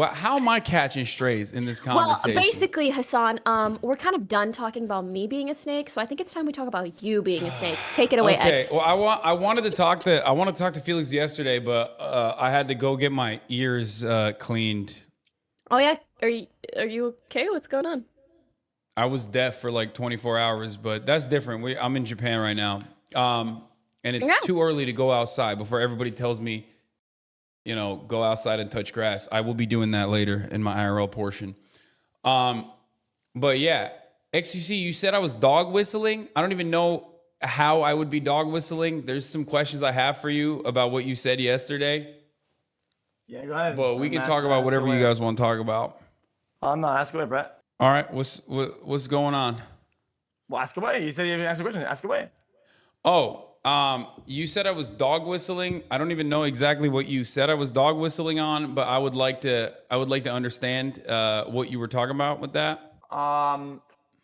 how am I catching strays in this conversation? Well, basically, Hasan, we're kind of done talking about me being a snake, so I think it's time we talk about you being a snake. Take it away, Okay. X. Well, I wanted to talk to Felix yesterday, but I had to go get my ears cleaned. Oh yeah, are you okay? What's going on? I was deaf for like 24 hours, but that's different. I'm in Japan right now, and it's Congrats. too early to go outside before everybody tells me, go outside and touch grass. I will be doing that later in my IRL portion. But yeah, XQC, you said I was dog whistling. I don't even know how I would be dog whistling. There's some questions I have for you about what you said yesterday. Yeah, go ahead. But we can talk about whatever you guys want to talk about. No, ask away, Brett. All right, what's going on? Well, ask away. You said you asked a question. Ask away. Oh, you said I was dog whistling. I don't even know exactly what you said I was dog whistling on, but I would like to understand what you were talking about with that.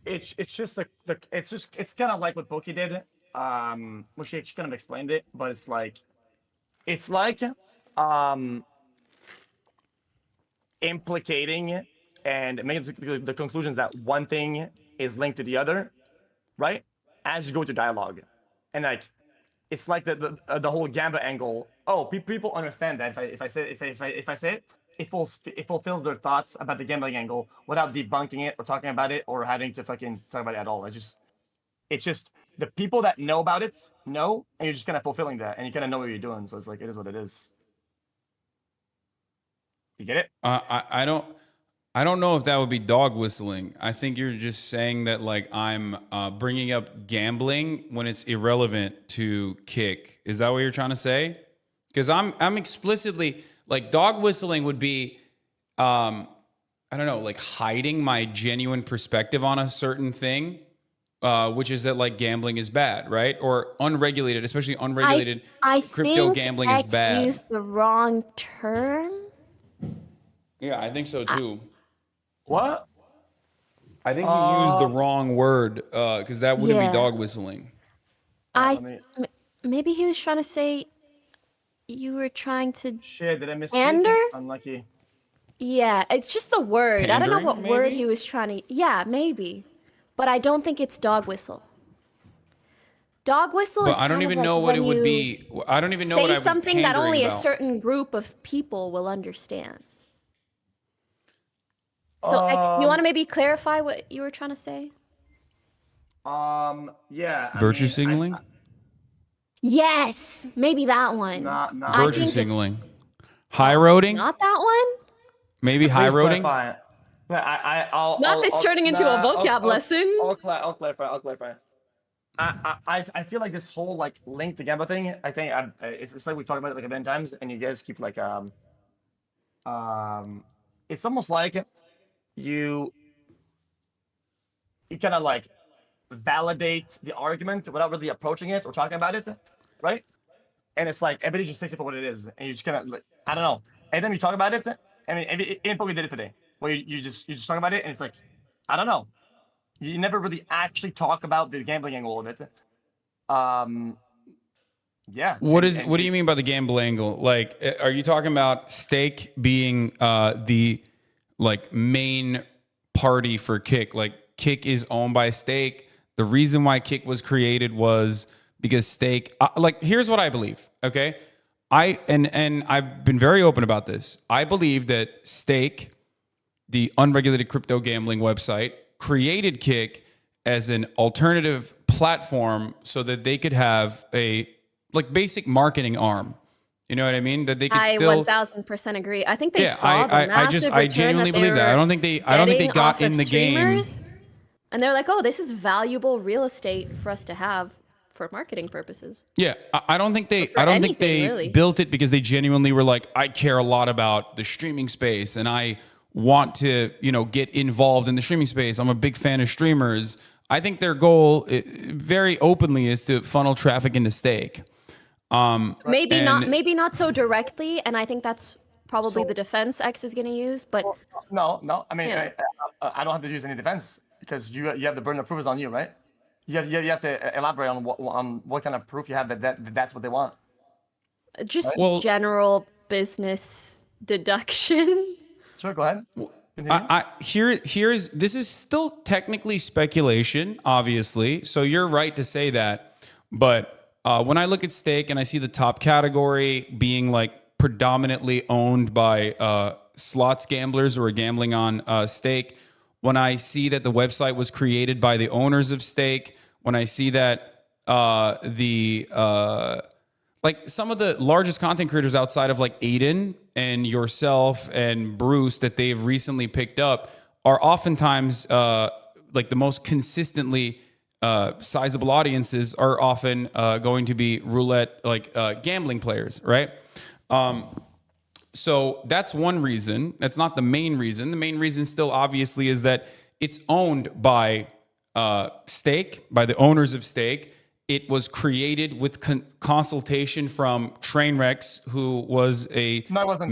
It's just it's kind of like what Poki did. Which she kind of explained it, but it's like implicating and making the conclusions that one thing is linked to the other, right? As you go into dialogue, and like it's like the whole Gamba angle. Oh, people understand that if I say it, it fulfills their thoughts about the gambling angle without debunking it or talking about it or having to fucking talk about it at all. It's just the people that know about it know, and you're just kind of fulfilling that, and you kind of know what you're doing. So it's like it is what it is. You get it? I don't know if that would be dog whistling. I think you're just saying that like I'm bringing up gambling when it's irrelevant to kick. Is that what you're trying to say? Because I'm explicitly like dog whistling would be, I don't know, like hiding my genuine perspective on a certain thing, which is that like gambling is bad, right? Or unregulated, especially unregulated crypto gambling is bad. I used the wrong term. Yeah, I think so too. What? I think you used the wrong word because that wouldn't be dog whistling. Maybe he was trying to say you were trying to Shit, did I miss pander? Unlucky. Yeah, it's just the word. I don't know what Pandering, word maybe? he was trying to. Yeah, maybe, but I don't think it's dog whistle. Dog whistle is But I don't kind of even like know what it when would you be. I don't even know what I say would be something that pandering only a about. certain group of people will understand. So, X, do you want to maybe clarify what you were trying to say? Yeah. Virtue signaling? Yes, maybe that one. Not Virtue signaling. High roading? Not that one? Maybe high roading? I'll Not this turning into a vocab lesson. I'll clarify. I feel like this whole like link to Gamba thing. I think it's like we talked about it like a million times, and you guys keep like it's almost like you kind of like validate the argument without really approaching it or talking about it, right? And it's like everybody just takes it for what it is, and you just kind of like I don't know. And then you talk about it. I mean, even we did it today, where you just talk about it, and it's like I don't know. You never really actually talk about the gambling angle of it. Yeah. What do you mean by the gamble angle? Like, are you talking about stake being the like main party for Kick? Like, Kick is owned by Stake. The reason why Kick was created was because Stake. Like, here's what I believe. Okay, and I've been very open about this. I believe that Stake, the unregulated crypto gambling website, created Kick as an alternative platform so that they could have a like basic marketing arm. You know what I mean? That they could still. 1000% agree. I think they saw the massive I genuinely believe that. I don't think they got in the game. And they're like, oh, this is valuable real estate for us to have for marketing purposes. Yeah, I don't think they Really. built it because they genuinely were like, I care a lot about the streaming space and I want to, get involved in the streaming space. I'm a big fan of streamers. I think their goal very openly is to funnel traffic into Stake. Maybe not so directly, and I think that's probably the defense X is going to use. But no. I mean, Yeah. I don't have to use any defense because you have the burden of proof is on you, right? You have to elaborate on what kind of proof you have that's what they want. just general business deduction. Sure, go ahead. This is still technically speculation, obviously. So you're right to say that. But when I look at stake and I see the top category being like predominantly owned by slots gamblers who are gambling on stake, when I see that the website was created by the owners of stake, when I see that like some of the largest content creators outside of like Aiden and yourself and Bruce that they've recently picked up are oftentimes like the most consistently sizable audiences are often going to be roulette, like gambling players, right? So that's one reason. That's not the main reason. The main reason still obviously is that it's owned by stake, by the owners of stake. It was created with consultation from Trainwrecks, who was he was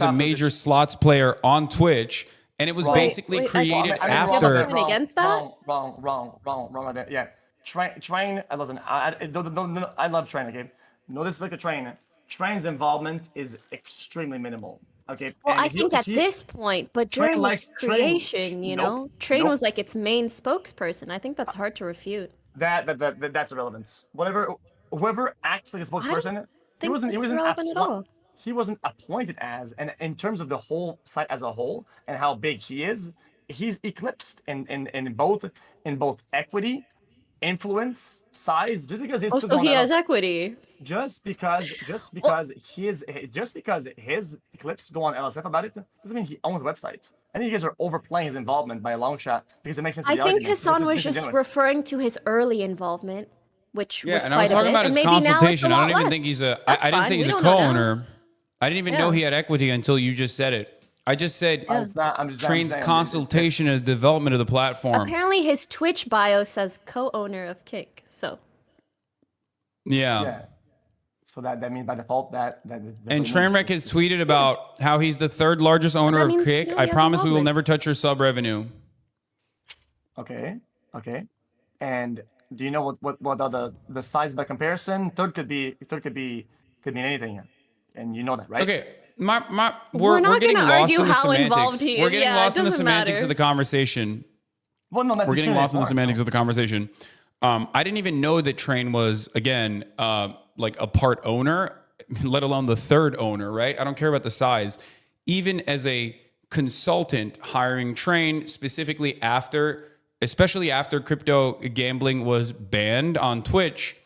a major slots player on Twitch, and it was basically created after. Against that? Wrong. Yeah, Train. Listen, I love Train. Okay, no disrespect to Train. Train's involvement is extremely minimal. Okay. Well, I think at this point, but during its creation, Train was like its main spokesperson. I think that's hard to refute. That's irrelevant. Whoever acts like a spokesperson, he wasn't relevant at all. He wasn't appointed as, and in terms of the whole site as a whole and how big he is, he's eclipsed in both equity, influence, size. Just because he has equity. Just because his clips go on LSF about it doesn't mean he owns websites. I think you guys are overplaying his involvement by a long shot because it makes sense. I think Hasan was just referring to his early involvement, which was and quite I was talking about his consultation. I don't even less. think he's a. I didn't say he's a co-owner. I didn't even know he had equity until you just said it. I just said Train's consultation and development of the platform. Apparently, his Twitch bio says co-owner of Kick. So. Yeah. So that means by default that and Trainwreck has tweeted about how he's the third largest owner of Kick. I promise we will never touch your sub revenue. Okay. And do you know what are the size by comparison? Third could mean anything, and you know that, right? Okay. We're getting lost in the semantics. We're getting lost in the semantics of the conversation. Well, no, we're getting lost in the semantics of the conversation. I didn't even know that Train was, again, like a part owner, let alone the third owner, right? I don't care about the size. Even as a consultant hiring Train, specifically especially after crypto gambling was banned on Twitch,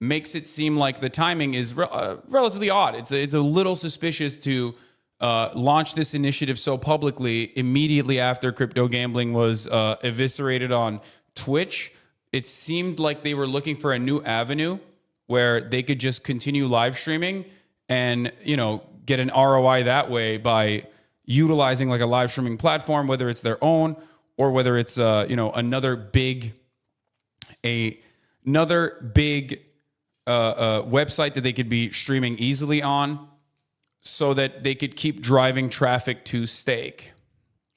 makes it seem like the timing is relatively odd. It's a little suspicious to launch this initiative so publicly immediately after crypto gambling was eviscerated on Twitch. It seemed like they were looking for a new avenue where they could just continue live streaming and, get an ROI that way by utilizing like a live streaming platform, whether it's their own or whether it's, another big website that they could be streaming easily on so that they could keep driving traffic to stake.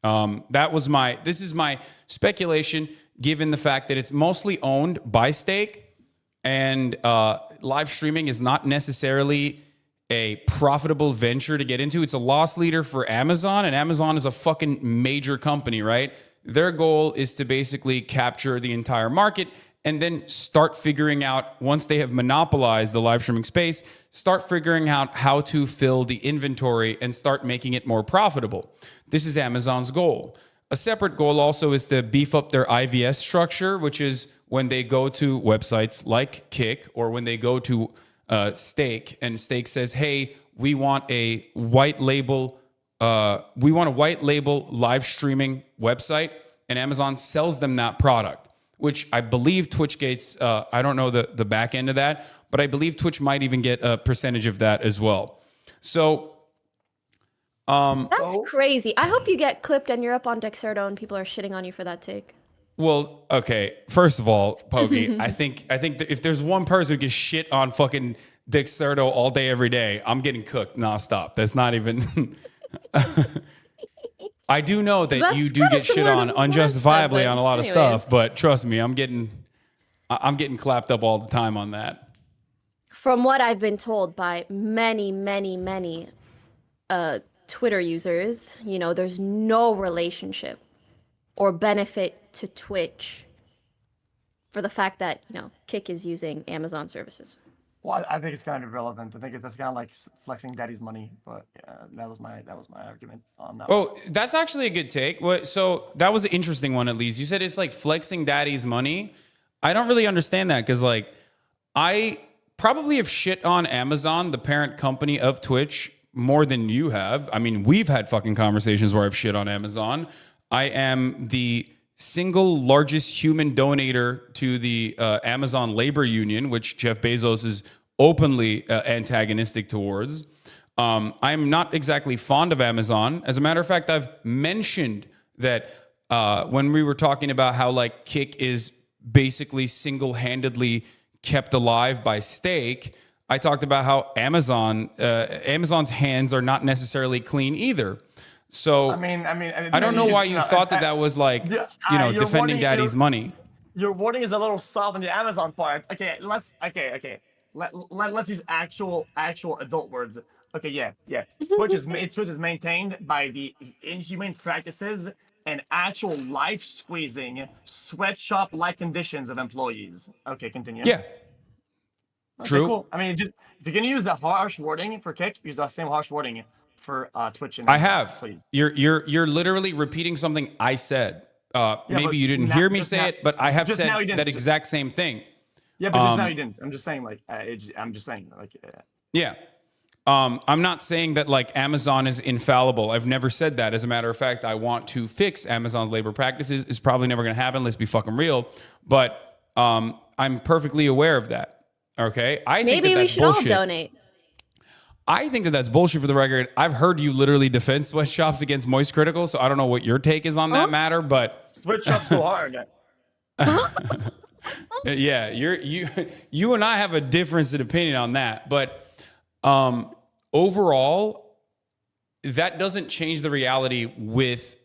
This is my speculation, given the fact that it's mostly owned by stake and live streaming is not necessarily a profitable venture to get into. It's a loss leader for Amazon, and Amazon is a fucking major company, right? Their goal is to basically capture the entire market and then start figuring out, once they have monopolized the live streaming space, start figuring out how to fill the inventory and start making it more profitable. This is Amazon's goal. A separate goal also is to beef up their IVS structure, which is when they go to websites like Kick or when they go to Stake, and Stake says, "Hey, we want a white label live streaming website," and Amazon sells them that product, which I believe Twitch gets. I don't know the back end of that, but I believe Twitch might even get a percentage of that as well. So. That's crazy. I hope you get clipped and you're up on Dexerto and people are shitting on you for that take. Well, okay. First of all, Pokey, I think that if there's one person who gets shit on fucking Dexerto all day, every day, I'm getting cooked nonstop. That's not even. I do know that you do get shit on unjustifiably on a lot of stuff, but trust me, I'm getting clapped up all the time on that. From what I've been told by many Twitter users, you know, there's no relationship or benefit to Twitch for the fact that, you know, Kick is using Amazon services. Well, I think it's kind of irrelevant. I think that's kind of like flexing daddy's money. But yeah, that was my argument on that. Oh, that's actually a good take. So that was an interesting one, at least. You said it's like flexing daddy's money. I don't really understand that because, like, I probably have shit on Amazon, the parent company of Twitch, more than you have. I mean, we've had fucking conversations where I've shit on Amazon. I am the single largest human donator to the Amazon labor union, which Jeff Bezos is openly antagonistic towards. I'm not exactly fond of Amazon. As a matter of fact, I've mentioned that when we were talking about how like Kick is basically single-handedly kept alive by Stake, I talked about how Amazon's hands are not necessarily clean either. So I don't know why you thought that was like, you know, defending daddy's money. Your wording is a little soft on the Amazon part. Okay, let's use actual adult words. Okay, yeah. Twitch is maintained by the inhumane practices and actual life squeezing, sweatshop-like conditions of employees. Okay, continue. Yeah. Okay, True. Cool. I mean, just if you're gonna use the harsh wording for Kick, use the same harsh wording for Twitch. I have. Please. You're literally repeating something I said. Maybe you didn't hear me say it, but I have said that exact same thing. Yeah, but just now you didn't. I'm just saying, like, Yeah. I'm not saying that like Amazon is infallible. I've never said that. As a matter of fact, I want to fix Amazon's labor practices. It's probably never going to happen. Let's be fucking real. But I'm perfectly aware of that. Okay. I think maybe we should bullshit. all donate. I think that that's bullshit. For the record, I've heard you literally defend sweatshops against Moist Critical, so I don't know what your take is on that matter, but sweatshops go hard. Yeah, you and I have a difference in opinion on that, but overall, that doesn't change the reality with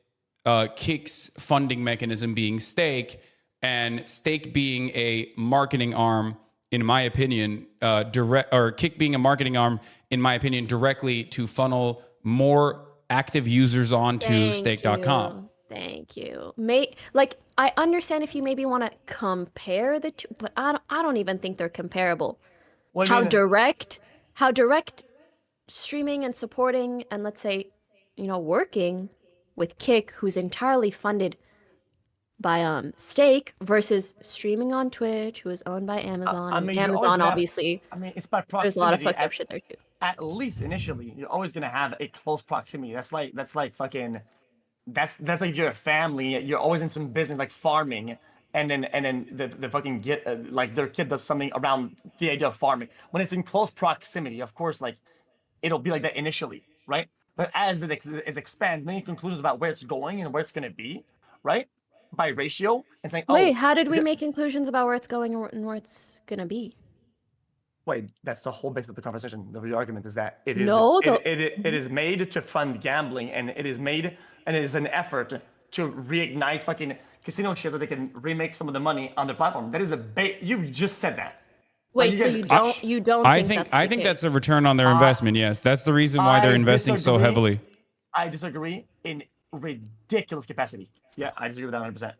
Kick's funding mechanism being Stake and Stake being a marketing arm, in my opinion, Kick being a marketing arm, in my opinion, directly to funnel more active users onto stake.com. Thank you. I understand if you maybe want to compare the two, but I don't even think they're comparable. How direct streaming and supporting and let's say, you know, working with Kick, who's entirely funded by Stake, versus streaming on Twitch, who is owned by Amazon. Amazon, obviously. It's by proximity. There's a lot of fucked up shit there too. At least initially, you're always gonna have a close proximity. That's like you're a family. You're always in some business like farming, and then the fucking like their kid does something around the idea of farming. When it's in close proximity, of course, like it'll be like that initially, right? But as it expands, many conclusions about where it's going and where it's gonna be, right? By ratio, and saying, wait, how did we make conclusions about where it's going and where it's gonna be? Wait, that's the whole base of the conversation. The argument is that it is made to fund gambling, and it is an effort to reignite fucking casino shit that they can remake some of the money on the platform. That is you've just said that. Wait, so you don't I think that's a return on their investment. Yes, that's the reason why they're investing so heavily. I disagree in ridiculous capacity. Yeah, I disagree with that 100%.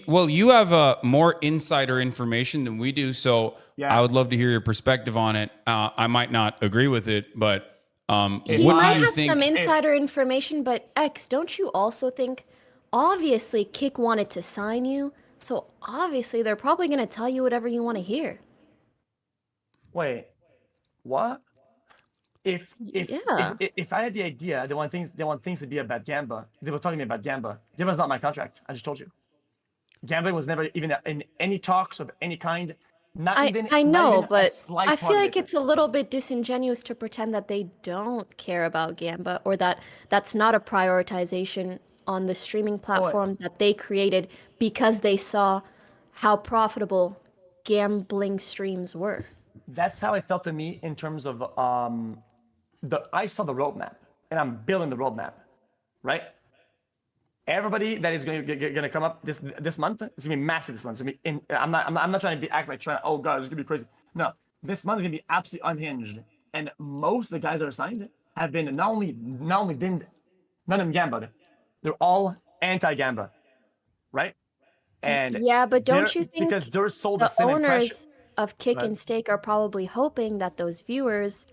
Well, you have more insider information than we do, so I would love to hear your perspective on it. I might not agree with it, but he might have some insider information. But X, don't you also think? Obviously, Kick wanted to sign you, so obviously they're probably going to tell you whatever you want to hear. Wait, what? If I had the idea they want things to be about Gamba, they were talking to me about Gamba. Gamba's not my contract. I just told you. Gambling was never even in any talks of any kind. I know, but I feel like it's a little bit disingenuous to pretend that they don't care about Gamba, or that that's not a prioritization on the streaming platform that they created because they saw how profitable gambling streams were. That's how it felt to me in terms of I saw the roadmap, and I'm building the roadmap, right? Everybody that is going to come up this month, it's gonna be massive. This month, it's gonna be I'm not trying to act like oh god, it's gonna be crazy. No, this month is gonna be absolutely unhinged, and most of the guys that are signed have been not only been none of them gambling, they're all anti-gamba, right? And yeah, but don't you think because they're sold the the same impression owners of Kick and Stake are probably hoping that those viewers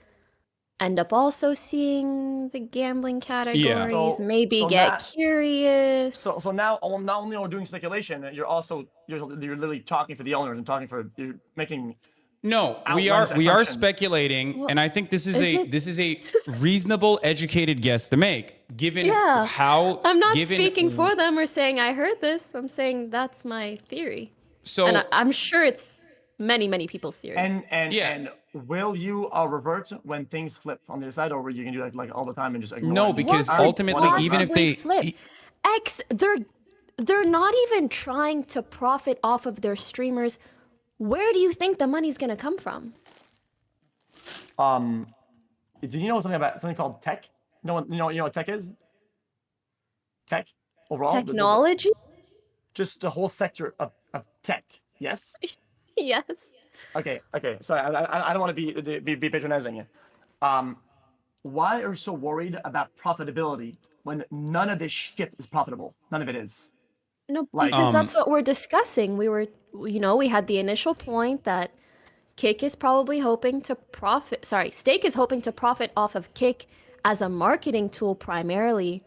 end up also seeing the gambling categories, maybe get curious. So now, not only are we doing speculation, you're literally talking for the owners and you're making. No, we are speculating, and I think this is a reasonable, educated guess to make, given how. I'm not speaking for them or saying I heard this. I'm saying that's my theory. So, and I'm sure it's many people's theory. And will you revert when things flip on the other side, or you can do that like all the time and just ignore? No, because ultimately, even if they flip, they're not even trying to profit off of their streamers. Where do you think the money's gonna come from? Do you know something called tech? You know what tech is? Tech overall. Technology. Just the whole sector of tech. Yes. Yes. Okay. Sorry, I don't want to be patronizing. Why are you so worried about profitability when none of this shit is profitable? None of it is. No, because that's what we're discussing. We had the initial point that Kick is probably hoping to profit. Sorry, Stake is hoping to profit off of Kick as a marketing tool primarily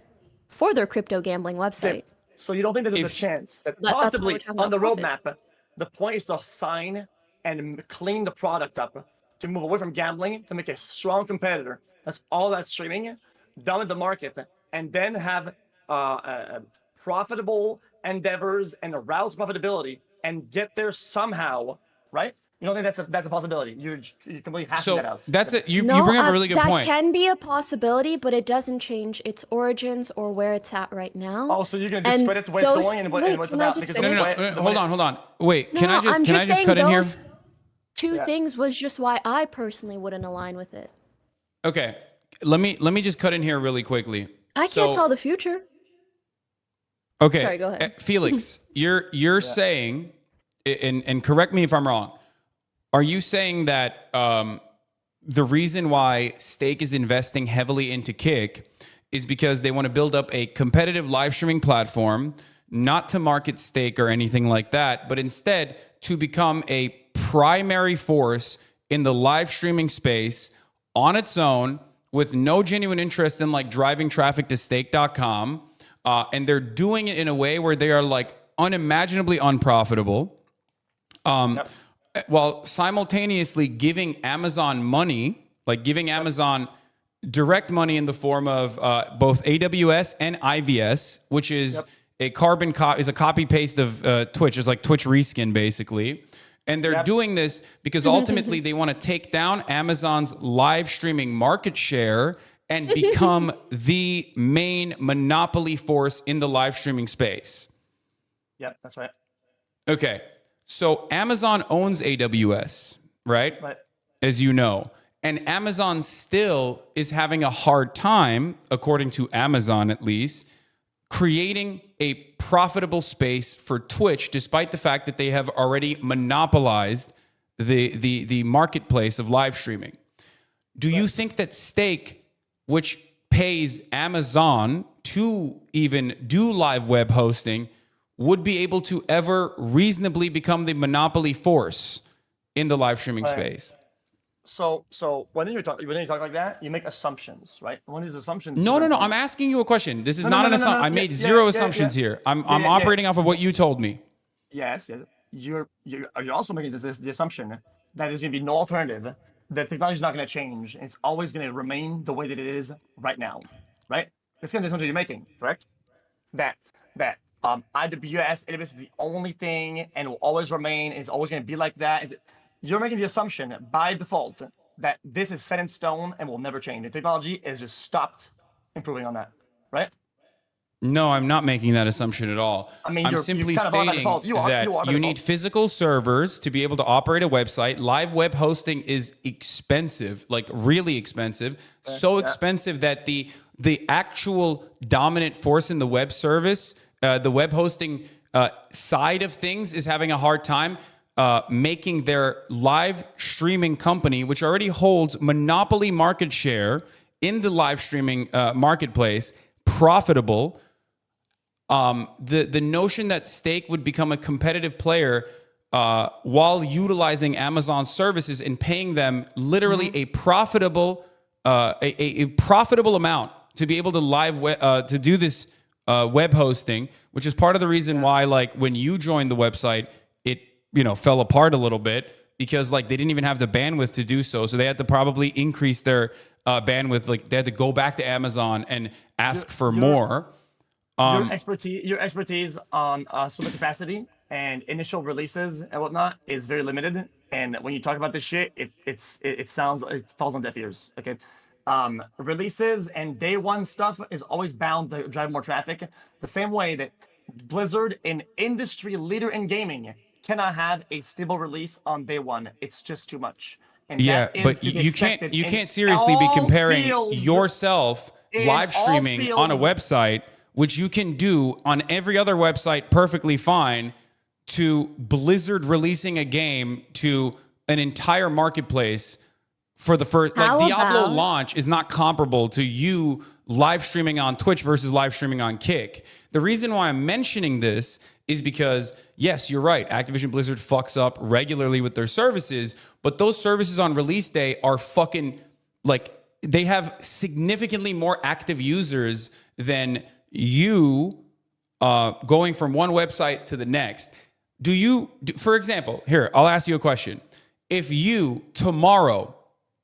for their crypto gambling website. So you don't think that there's a chance that possibly on the roadmap, the point is to sign and clean the product up to move away from gambling to make a strong competitor. That's all that streaming, dominate the market, and then have profitable endeavors and arouse profitability and get there somehow, right? You don't think that's a possibility? You completely hashing that out. That's it. You bring up a really good point. That can be a possibility, but it doesn't change its origins or where it's at right now. Oh, so you're gonna discredit the way it's going and what's about? No. Hold on. Wait, can I just cut in here? Two things was just why I personally wouldn't align with it. Okay, let me just cut in here really quickly. I can't tell the future. Okay, sorry, go ahead. Felix, you're saying, and correct me if I'm wrong. Are you saying that the reason why Stake is investing heavily into Kick is because they want to build up a competitive live streaming platform, not to market Stake or anything like that, but instead to become a primary force in the live streaming space on its own with no genuine interest in like driving traffic to stake.com. And they're doing it in a way where they are like unimaginably unprofitable. While simultaneously giving Amazon money, like giving Amazon direct money in the form of both AWS and IVS, which is a copy paste of Twitch. It's like Twitch reskin basically. And they're doing this because ultimately they want to take down Amazon's live streaming market share and become the main monopoly force in the live streaming space. Yep, that's right. Okay. So Amazon owns AWS, right? As you know. And Amazon still is having a hard time, according to Amazon at least, creating a profitable space for Twitch, despite the fact that they have already monopolized the marketplace of live streaming. Do you think that Stake, which pays Amazon to even do live web hosting, would be able to ever reasonably become the monopoly force in the live streaming space? So when you talk like that, you make assumptions, right? One of these assumptions. No. I'm asking you a question. This is not an assumption. I made zero assumptions here. I'm operating off of what you told me. Yes. You're also making the assumption that there's going to be no alternative. That technology is not going to change. It's always going to remain the way that it is right now, right? That's kind of the assumption you're making, correct? That AWS is the only thing and will always remain. It's always going to be like that. You're making the assumption by default that this is set in stone and will never change. The technology is just stopped improving on that, right? No, I'm not making that assumption at all. I mean, I'm simply stating that you need physical servers to be able to operate a website. Live web hosting is expensive, like really expensive. So expensive that the actual dominant force in the web service, the web hosting side of things is having a hard time making their live streaming company, which already holds monopoly market share in the live streaming marketplace profitable. The notion that Stake would become a competitive player while utilizing Amazon services and paying them literally a profitable amount to be able to to do this web hosting, which is part of the reason why, like, when you joined the website, it fell apart a little bit, because like they didn't even have the bandwidth to do so. So they had to probably increase their bandwidth. Like they had to go back to Amazon and ask for more. Your expertise on server capacity and initial releases and whatnot is very limited. And when you talk about this shit, it falls on deaf ears. Okay. Releases and day one stuff is always bound to drive more traffic. The same way that Blizzard, an industry leader in gaming, cannot have a stable release on day one. It's just too much. And yeah, but you can't seriously be comparing yourself live streaming on a website, which you can do on every other website perfectly fine, to Blizzard releasing a game to an entire marketplace for the first. Like Diablo launch is not comparable to you live streaming on Twitch versus live streaming on Kick. The reason why I'm mentioning this is because, yes, you're right, Activision Blizzard fucks up regularly with their services, but those services on release day are fucking, like, they have significantly more active users than you going from one website to the next. For example, here, I'll ask you a question. If you tomorrow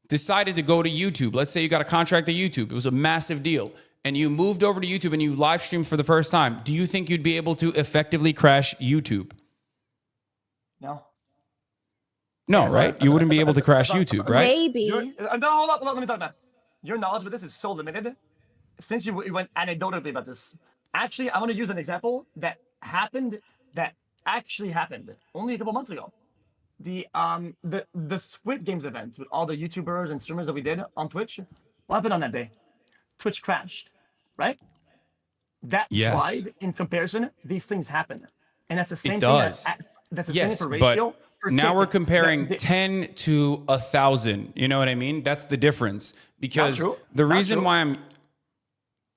decided to go to YouTube, let's say you got a contract to YouTube, it was a massive deal, and you moved over to YouTube and you live streamed for the first time, do you think you'd be able to effectively crash YouTube? No. No, right? You wouldn't be able to crash YouTube, right? Maybe. No, hold up, let me talk about. Your knowledge of this is so limited. Since you went anecdotally about this, actually, I want to use an example that actually happened only a couple months ago. The Squid Games event with all the YouTubers and streamers that we did on Twitch. What happened on that day? Twitch crashed, right? That's why, in comparison, these things happen, and that's the same thing. That's the same for ratio. But now we're comparing 10 to 1,000. You know what I mean? That's the difference. Because the reason why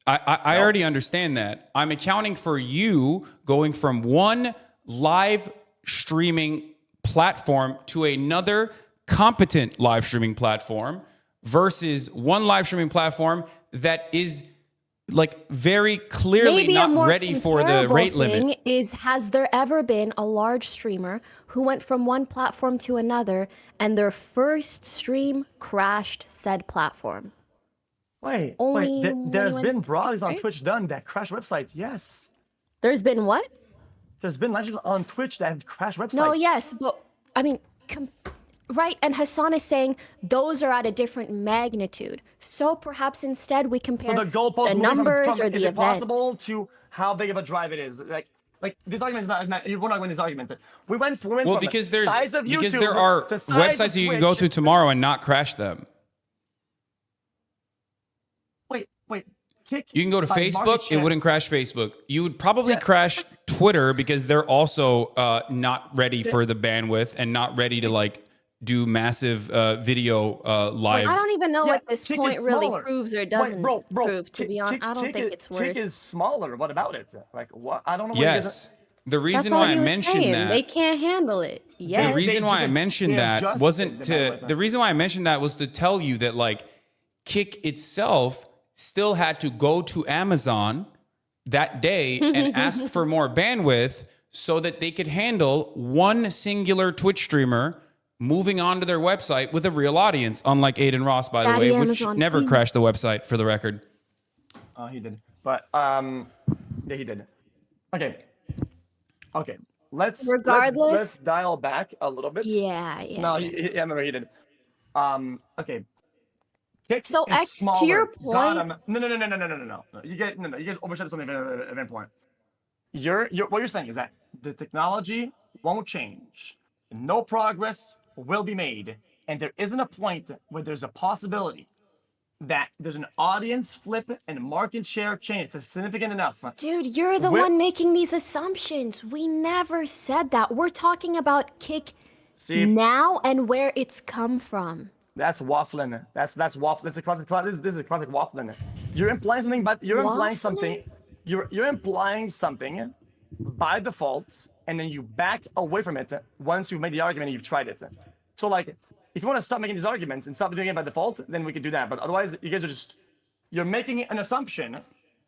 I already understand that. I'm accounting for you going from one live streaming platform to another competent live streaming platform versus one live streaming platform that is, like, very clearly not ready for the rate limit. Has there ever been a large streamer who went from one platform to another and their first stream crashed said platform? Wait, there's been brawls on Twitch done that crash website, yes. There's been what? There's been live on Twitch that have crashed websites. No, yes, but, I mean, right, and Hasan is saying those are at a different magnitude. So perhaps instead we compare the numbers or the event. Is it possible to how big of a drive it is? Like this argument is not we're not going this argument. We went from because the size of YouTube, because there are websites you can go to tomorrow and not crash them. Wait. You can go to Facebook, it wouldn't crash Facebook. You would probably crash Twitter because they're also not ready for the bandwidth and not ready to, like, do massive video live. I don't even know what this point really proves or doesn't prove, to be honest. I don't think it's worth it. Kick is smaller. What about it? Like, what? I don't know what yes. The reason why I mentioned that, they can't handle it. Yeah. The reason why I mentioned that wasn't to. The reason why I mentioned that was to tell you that, like, Kick itself still had to go to Amazon that day and ask for more bandwidth so that they could handle one singular Twitch streamer moving onto their website with a real audience, unlike Aiden Ross, by the way, which never crashed the website, for the record. Oh, he did. But, yeah, he did. Okay. Let's dial back a little bit. Yeah. No, I remember he did. Okay. Kick so X, smaller. To your point. No. You guys overshot this on the event point. What you're saying is that the technology won't change. No progress will be made. And there isn't a point where there's a possibility that there's an audience flip and market share change. It's significant enough. Dude, you're the one making these assumptions. We never said that. We're talking about Kick now and where it's come from. That's waffling. That's waffle. That's a classic. This is a classic waffling. You're implying something, but you're implying something. You're implying something by default, and then you back away from it once you've made the argument and you've tried it. So like, if you want to stop making these arguments and stop doing it by default, then we could do that. But otherwise, you guys are you're making an assumption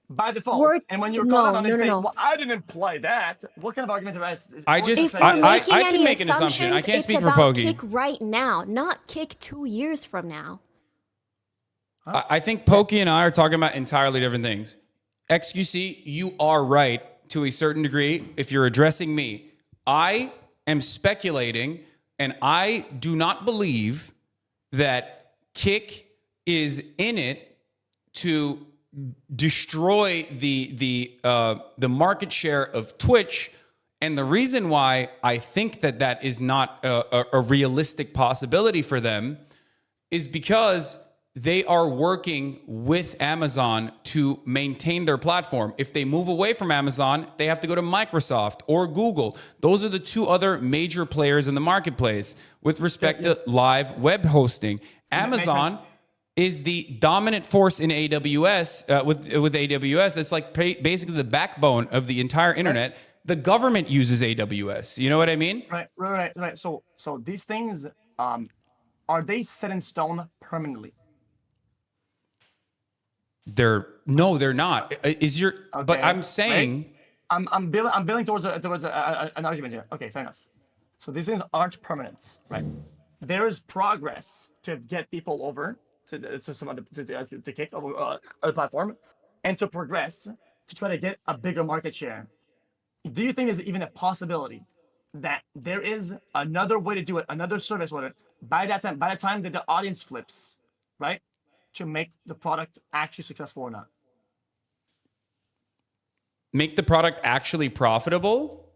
by default. And when you're caught on it, say, well, I didn't imply that. What kind of argument is I can make an assumption. I can't speak for Pokey. Kick right now, not kick 2 years from now. I think Pokey and I are talking about entirely different things. XQC, you are right to a certain degree if you're addressing me. I am speculating, and I do not believe that Kick is in it to destroy the market share of Twitch. And the reason why I think that is not a realistic possibility for them is because they are working with Amazon to maintain their platform. If they move away from Amazon, they have to go to Microsoft or Google. Those are the two other major players in the marketplace with respect to live web hosting. Amazon is the dominant force in AWS. With AWS, it's like basically the backbone of the entire internet. Right. The government uses AWS. You know what I mean? Right. So these things, are they set in stone permanently? They're not. But I'm saying, right? I'm building towards an argument here. Okay, fair enough. So these things aren't permanent, right? There is progress to get people over to some other to Kick over a platform, and to progress to try to get a bigger market share. Do you think there's even a possibility that there is another way to do it, another service with it by the time that the audience flips, right? To make the product actually successful or not? Make the product actually profitable?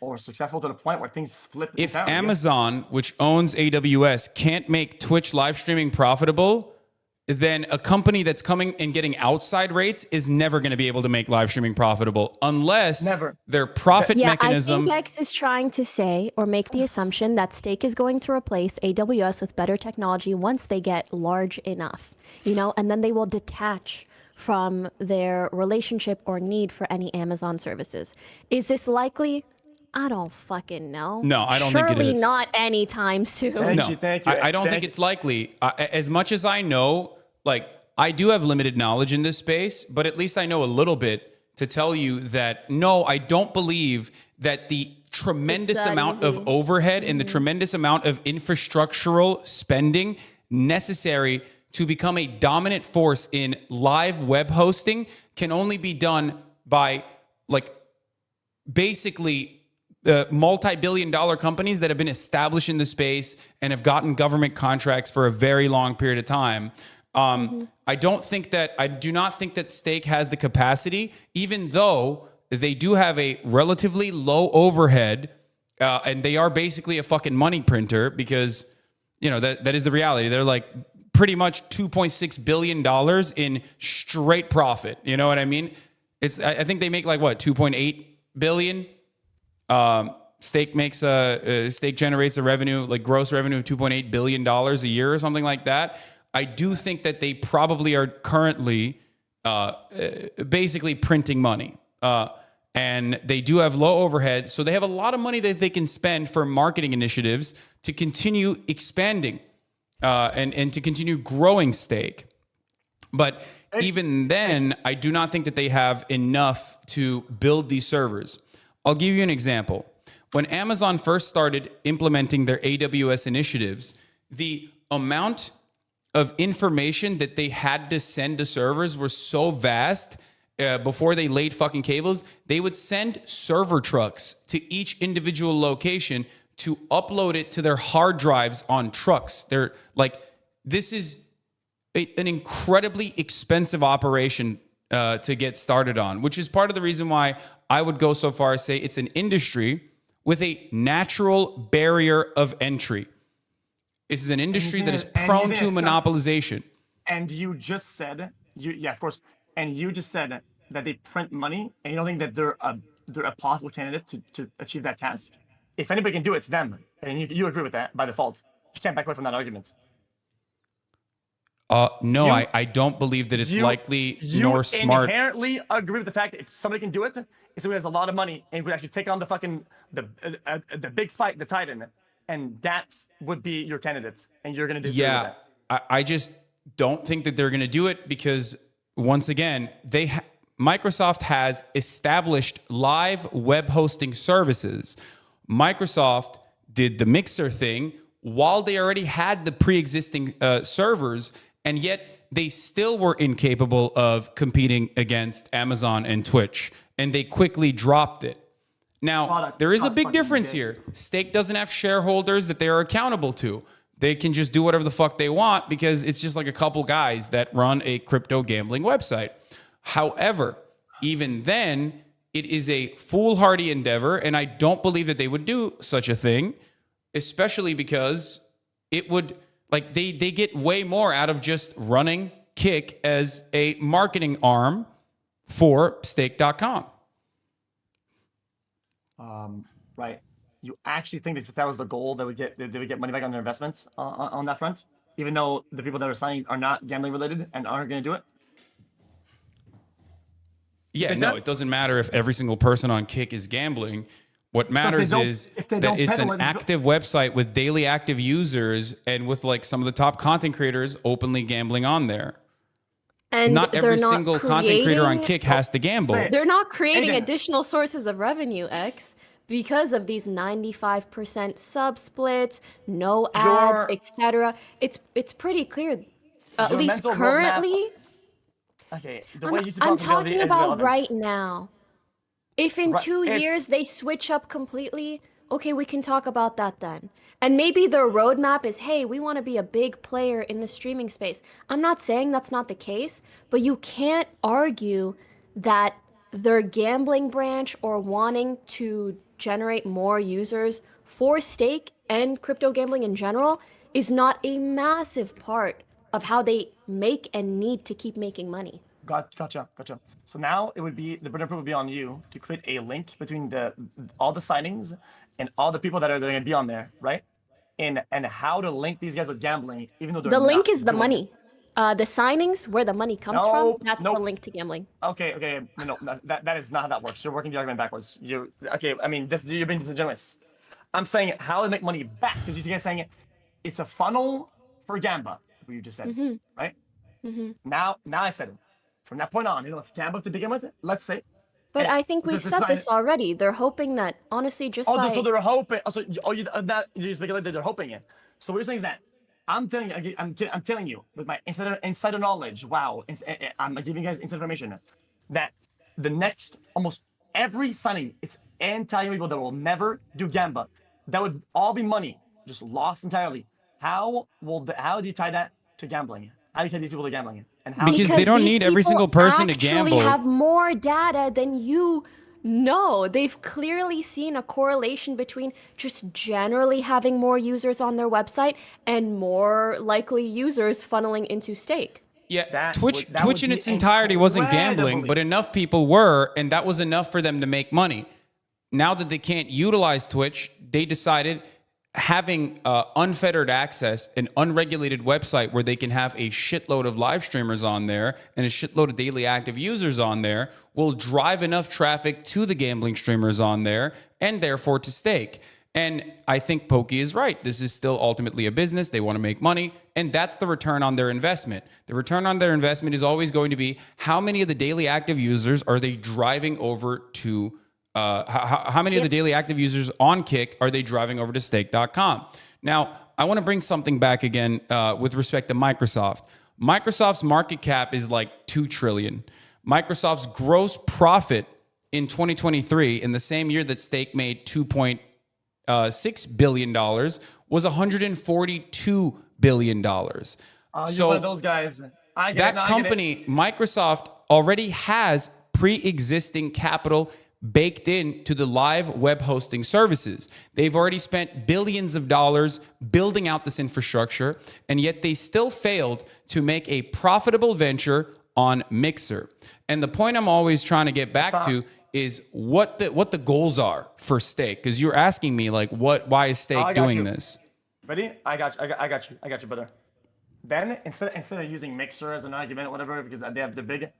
Or successful to the point where things flip. If Amazon, which owns AWS, can't make Twitch live streaming profitable, then a company that's coming and getting outside rates is never going to be able to make live streaming profitable unless their profit mechanism. I think X is trying to say or make the assumption that Stake is going to replace AWS with better technology once they get large enough, and then they will detach from their relationship or need for any Amazon services. Is this likely? I don't fucking know. No, I don't think it is. Surely not anytime soon. No, I don't think it's likely. As much as I know, I do have limited knowledge in this space, but at least I know a little bit to tell you that, no, I don't believe that the tremendous amount of overhead and the tremendous amount of infrastructural spending necessary to become a dominant force in live web hosting can only be done by, basically multi-billion-dollar companies that have been established in the space and have gotten government contracts for a very long period of time. I do not think that Stake has the capacity, even though they do have a relatively low overhead, and they are basically a fucking money printer because, that is the reality. They're pretty much $2.6 billion in straight profit. You know what I mean? I think they make 2.8 billion. Stake generates a revenue, gross revenue of $2.8 billion a year or something like that. I do think that they probably are currently basically printing money. And they do have low overhead. So they have a lot of money that they can spend for marketing initiatives to continue expanding and to continue growing Stake. But even then, I do not think that they have enough to build these servers. I'll give you an example. When Amazon first started implementing their AWS initiatives, the amount of information that they had to send to servers were so vast. Before they laid fucking cables, they would send server trucks to each individual location to upload it to their hard drives on trucks. This is an incredibly expensive operation to get started on, which is part of the reason why I would go so far as say it's an industry with a natural barrier of entry. This is an industry that is prone to monopolization. And you just said, of course, and you just said that they print money, and you don't think that they're a possible candidate to achieve that task. If anybody can do it, it's them. And you agree with that by default. You can't back away from that argument. No, I don't believe that it's likely nor smart. You inherently agree with the fact that if somebody can do it, if somebody has a lot of money and could actually take on the big fight, the Titan, and that would be your candidate, and you're going to do that. I just don't think that they're going to do it because, once again, Microsoft has established live web hosting services. Microsoft did the Mixer thing while they already had the pre-existing servers, and yet they still were incapable of competing against Amazon and Twitch, and they quickly dropped it. Now, there is a big difference here. Stake doesn't have shareholders that they are accountable to. They can just do whatever the fuck they want because it's just like a couple guys that run a crypto gambling website. However, even then, it is a foolhardy endeavor, and I don't believe that they would do such a thing, especially because it would, like, they get way more out of just running Kick as a marketing arm for stake.com. Right. You actually think that if that was the goal, they would get money back on their investments on that front, even though the people that are signing are not gambling related and aren't going to do it? Yeah, no, it doesn't matter if every single person on Kick is gambling. What matters is that it's an active website with daily active users and with like some of the top content creators openly gambling on there. And not every single content creator on Kick has to gamble. They're not creating additional sources of revenue, X, because of these 95% sub splits, no ads, etc. It's pretty clear, at least currently. Okay, I'm talking about right now. If in 2 years they switch up completely, okay, we can talk about that then. And maybe their roadmap is, hey, we want to be a big player in the streaming space. I'm not saying that's not the case, but you can't argue that their gambling branch or wanting to generate more users for stake and crypto gambling in general is not a massive part of how they make and need to keep making money. Gotcha. So now it would be, the burden of proof would be on you to create a link between all the signings and all the people that are going to be on there, right? And how to link these guys with gambling, even though they're the link is the money. The signings, where the money comes from, that's the link to gambling. Okay. No, that is not how that works. You're working the argument backwards. You're being disingenuous. I'm saying how to make money back, because you guys saying it's a funnel for Gamba, what you just said, right? Now I said it. From that point on, it's Gamba to begin with, let's say. But I think we've said this already. They're hoping that, honestly, just by... So they're hoping... you speculate that they're hoping it. So what you're saying is that I'm telling you with my insider knowledge, I'm giving you guys inside information, that the next, almost every signing, it's entire people that will never do Gamba. That would all be money, just lost entirely. How do you tie that to gambling? How do you tie these people to gambling? And how? Because they don't need every single person to gamble. They have more data than you know. They've clearly seen a correlation between just generally having more users on their website and more likely users funneling into stake. Yeah, Twitch in its entirety wasn't gambling, but enough people were, and that was enough for them to make money. Now that they can't utilize Twitch, they decided having unfettered access, an unregulated website where they can have a shitload of live streamers on there and a shitload of daily active users on there will drive enough traffic to the gambling streamers on there and therefore to stake. And I think Pokey is right. This is still ultimately a business. They want to make money, and that's the return on their investment. The return on their investment is always going to be how many of the daily active users are they driving over to how many of the daily active users on Kick are they driving over to stake.com? Now, I want to bring something back again with respect to Microsoft. Microsoft's market cap is like $2 trillion. Microsoft's gross profit in 2023, in the same year that Stake made $2.6 billion, was $142 billion. You're one of those guys. Microsoft, already has pre-existing capital baked into the live web hosting services. They've already spent billions of dollars building out this infrastructure, and yet they still failed to make a profitable venture on Mixer. And the point I'm always trying to get back to is what the goals are for Stake, because you're asking me like why is Stake doing this? Ready? I got you, brother. then instead of using Mixer as an argument or whatever, because they have the big,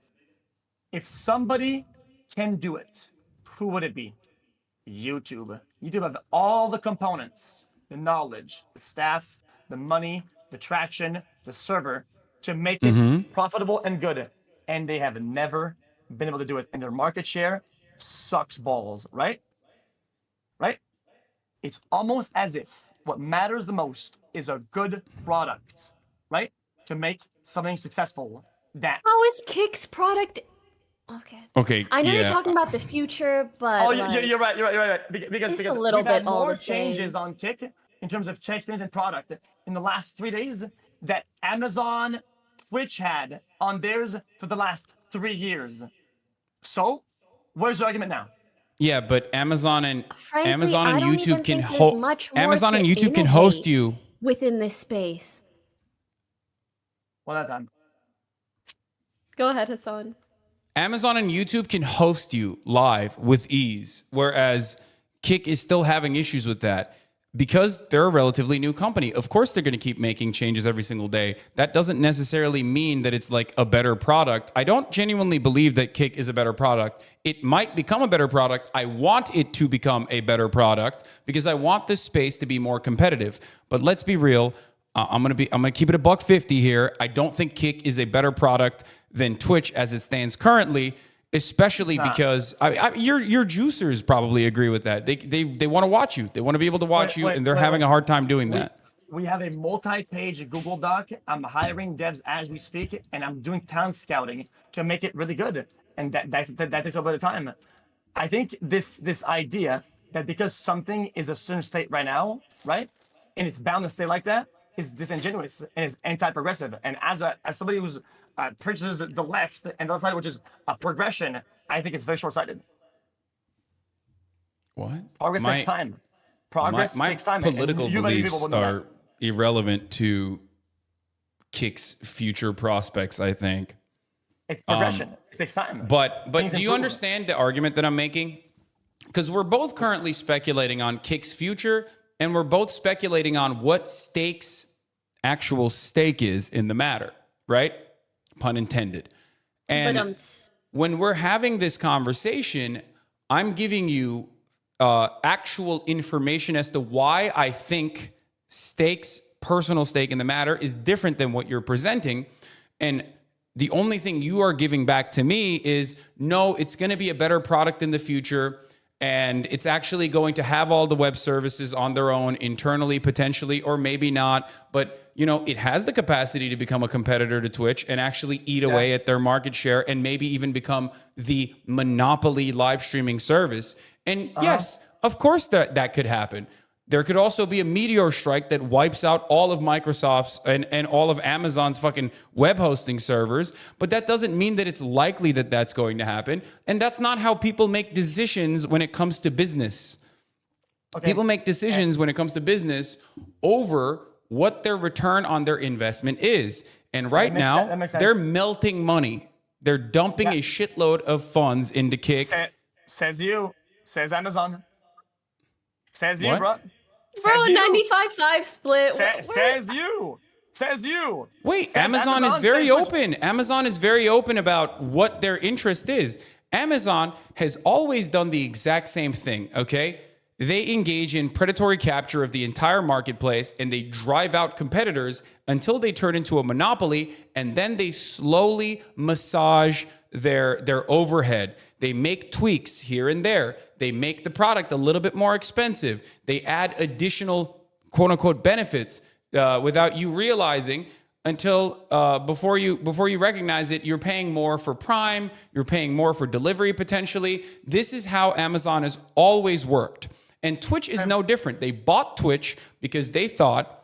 if somebody can do it, who would it be? YouTube. YouTube have all the components, the knowledge, the staff, the money, the traction, the server to make it profitable and good. And they have never been able to do it. And their market share sucks balls, right? Right? It's almost as if what matters the most is a good product, right? To make something successful. How is Kick's product? Okay. I know you're talking about the future, but you're right. Because a little we've bit had all more the same. changes on Kick in terms of check experience and product in the last 3 days that Amazon, Twitch had on theirs for the last 3 years. So, where's the argument now? Yeah, but Amazon and YouTube can host you within this space. One at a time. Go ahead, Hasan. Amazon and YouTube can host you live with ease, whereas Kick is still having issues with that because they're a relatively new company. Of course, they're going to keep making changes every single day. That doesn't necessarily mean that it's like a better product. I don't genuinely believe that Kick is a better product. It might become a better product. I want it to become a better product because I want this space to be more competitive. But let's be real. I'm gonna keep it $1.50 here. I don't think Kick is a better product than Twitch as it stands currently, especially because your juicers probably agree with that. They want to watch you. They want to be able to watch you, and they're having a hard time doing that. We have a multi-page Google Doc. I'm hiring devs as we speak, and I'm doing talent scouting to make it really good. And that takes a bit of time. I think this idea that because something is a certain state right now, right, and it's bound to stay like that, is disingenuous and is anti-progressive. And as somebody who's preaches the left and the other side, which is a progression, I think it's very short-sighted. What? Progress takes time. Progress takes time. Political beliefs are irrelevant to Kick's future prospects, I think. It's progression. It takes time. But do you understand the argument that I'm making? Because we're both currently speculating on Kick's future, and we're both speculating on what Stake's actual stake is in the matter, right? Pun intended. And when we're having this conversation, I'm giving you actual information as to why I think Stake's personal stake in the matter is different than what you're presenting. And the only thing you are giving back to me is, no, it's going to be a better product in the future. And it's actually going to have all the web services on their own internally, potentially, or maybe not. But, it has the capacity to become a competitor to Twitch and actually eat away at their market share and maybe even become the monopoly live streaming service. And yes, of course that could happen. There could also be a meteor strike that wipes out all of Microsoft's and all of Amazon's fucking web hosting servers. But that doesn't mean that it's likely that that's going to happen. And that's not how people make decisions when it comes to business. Okay. People make decisions when it comes to business over what their return on their investment is. And right now, they're melting money. They're dumping a shitload of funds into Kick. Says Amazon. Says you, bro. Bro, 95-5 split. Says you. Wait, Amazon is very open. Amazon is very open about what their interest is. Amazon has always done the exact same thing, okay? They engage in predatory capture of the entire marketplace, and they drive out competitors until they turn into a monopoly, and then they slowly massage their overhead. They make tweaks here and there. They make the product a little bit more expensive. They add additional quote unquote benefits without you realizing until before you recognize it, you're paying more for Prime, you're paying more for delivery potentially. This is how Amazon has always worked. And Twitch is no different. They bought Twitch because they thought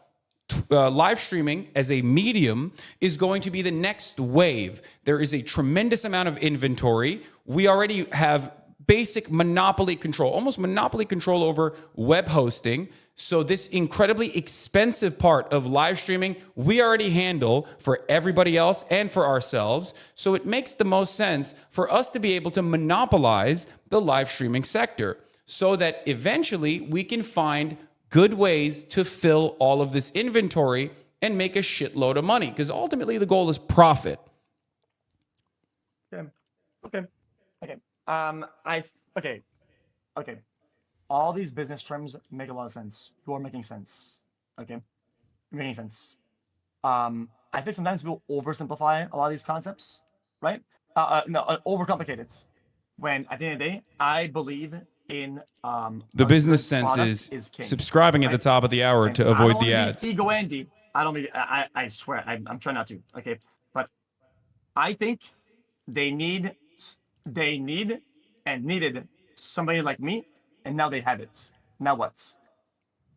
live streaming as a medium is going to be the next wave. There is a tremendous amount of inventory. We already have basic monopoly control, almost monopoly control over web hosting. So this incredibly expensive part of live streaming, we already handle for everybody else and for ourselves. So it makes the most sense for us to be able to monopolize the live streaming sector so that eventually we can find good ways to fill all of this inventory and make a shitload of money, because ultimately the goal is profit. Okay. Okay. All these business terms make a lot of sense. You are making sense. Okay, making sense. I think sometimes people oversimplify a lot of these concepts, right? Overcomplicate it. When at the end of the day, I believe in the business sense is subscribing at the top of the hour to avoid the ads. Ego Andy. I swear, I'm trying not to. Okay, but I think they needed somebody like me, and now they have it. Now what?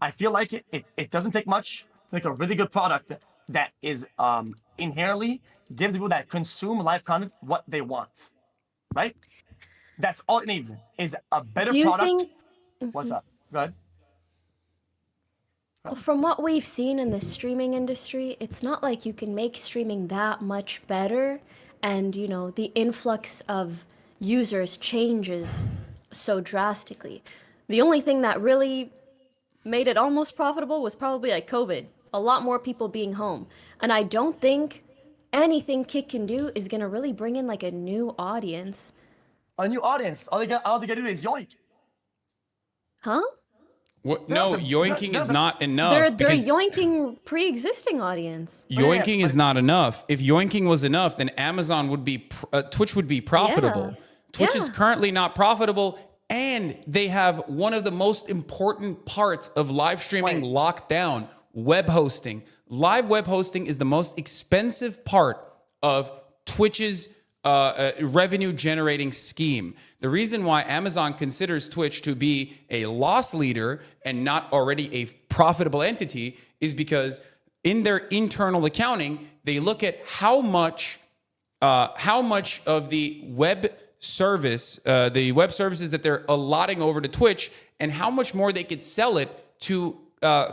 I feel like it doesn't take much to make a really good product that is inherently gives people that consume live content what they want, right? That's all it needs is a better product. What's up? Go ahead. Well, from what we've seen in the streaming industry, it's not like you can make streaming that much better, and you know, the influx of users changes so drastically. The only thing that really made it almost profitable was probably like COVID. A lot more people being home. And I don't think anything Kick can do is gonna really bring in like a new audience. A new audience? All they gotta do is yoink. Huh? What? No, yoinking is not enough. They're yoinking pre-existing audience. Yoinking is not enough. If yoinking was enough, then Amazon would be, Twitch would be profitable. Yeah. Twitch is currently not profitable, and they have one of the most important parts of live streaming locked down: web hosting. Live web hosting is the most expensive part of Twitch's revenue generating scheme. The reason why Amazon considers Twitch to be a loss leader and not already a profitable entity is because in their internal accounting, they look at how much of the web services that they're allotting over to Twitch, and how much more they could sell it to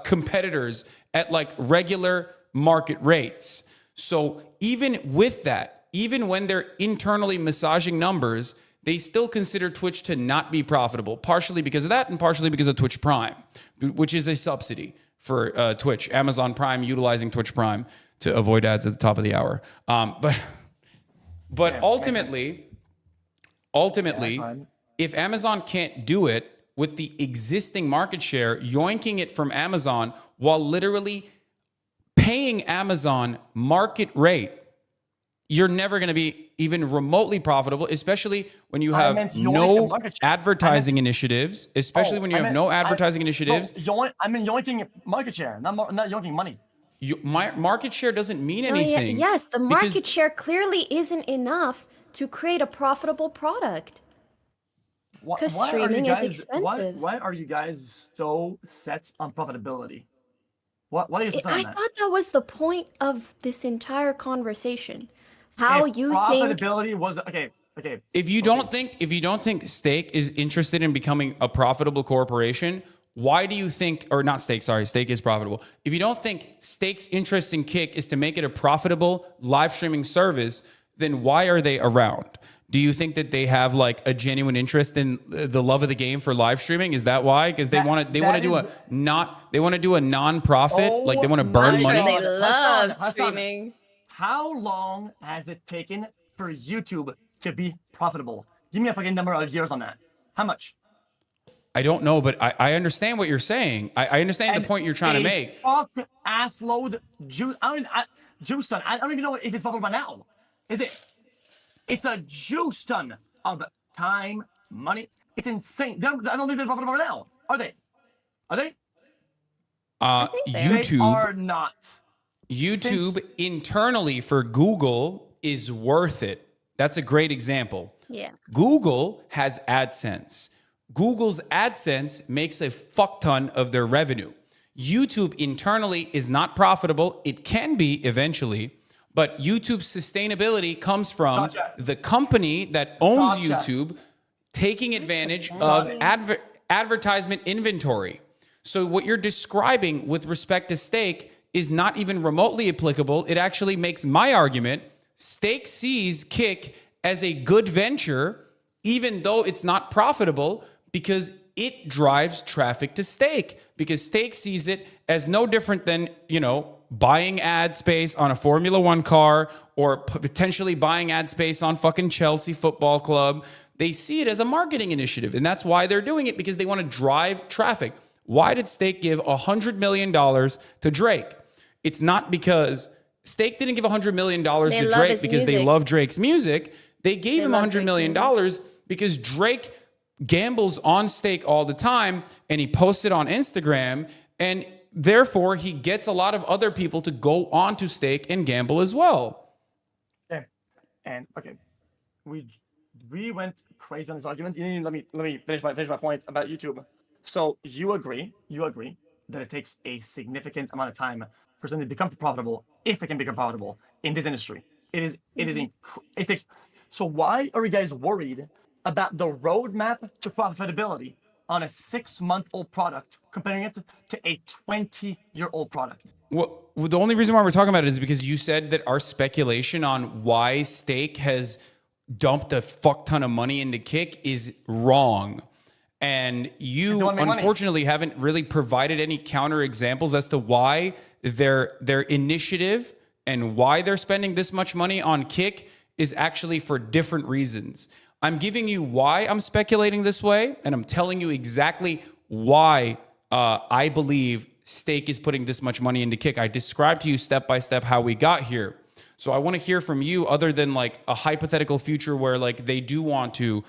competitors at like regular market rates. So even with that, even when they're internally massaging numbers, they still consider Twitch to not be profitable, partially because of that and partially because of Twitch Prime, which is a subsidy for Twitch. Amazon Prime utilizing Twitch Prime to avoid ads at the top of the hour. But ultimately, if Amazon can't do it with the existing market share, yoinking it from Amazon while literally paying Amazon market rate, you're never going to be even remotely profitable, especially when you have no advertising initiatives, I mean yoinking market share, not yoinking money. Market share doesn't mean anything. Yes, the market share clearly isn't enough to create a profitable product. Because streaming is expensive. Why are you guys so set on profitability? What are you set on that? I thought that was the point of this entire conversation. How if you profitability think was okay. If you don't think Stake is interested in becoming a profitable corporation, why do you think, or not Stake, sorry, Stake is profitable. If you don't think Stake's interest in Kick is to make it a profitable live streaming service, then why are they around? Do you think that they have like a genuine interest in the love of the game for live streaming? Is that why? Because they want to do a non-profit, like they want to burn money. They love streaming. How long has it taken for YouTube to be profitable? Give me a fucking number of years on that. How much? I don't know, but I understand what you're saying. I understand the point you're trying to make. Fuck ass load juice. Juice ton. I don't even know if it's profitable now. Is it? It's a juice ton of time, money. It's insane. I don't think they're profitable now. Are they? YouTube. They are not. YouTube internally for Google is worth it. That's a great example. Yeah. Google has AdSense. Google's AdSense makes a fuck ton of their revenue. YouTube internally is not profitable. It can be eventually, but YouTube's sustainability comes from the company that owns YouTube taking advantage of advertisement inventory. So what you're describing with respect to Stake is not even remotely applicable. It actually makes my argument. Stake sees Kick as a good venture, even though it's not profitable, because it drives traffic to Stake, because Stake sees it as no different than, buying ad space on a Formula One car, or potentially buying ad space on fucking Chelsea Football Club. They see it as a marketing initiative, and that's why they're doing it, because they want to drive traffic. Why did Stake give $100 million to Drake? It's not because Stake didn't give $100 million to Drake because they love Drake's music. They gave him $100 million because Drake gambles on Stake all the time, and he posts it on Instagram, and therefore he gets a lot of other people to go onto Stake and gamble as well. Okay, and we went crazy on this argument. Let me finish my point about YouTube. So you agree that it takes a significant amount of time for something to become profitable, if it can become profitable in this industry. It takes. So why are you guys worried about the roadmap to profitability on a 6-month-old product, comparing it to a 20-year-old product? Well, the only reason why we're talking about it is because you said that our speculation on why Stake has dumped a fuck ton of money into Kick is wrong. And you unfortunately haven't really provided any counter examples as to why their initiative and why they're spending this much money on Kick is actually for different reasons. I'm giving you why I'm speculating this way, and I'm telling you exactly why I believe Stake is putting this much money into Kick. I described to you step by step how we got here. So I want to hear from you, other than like a hypothetical future where like they do want to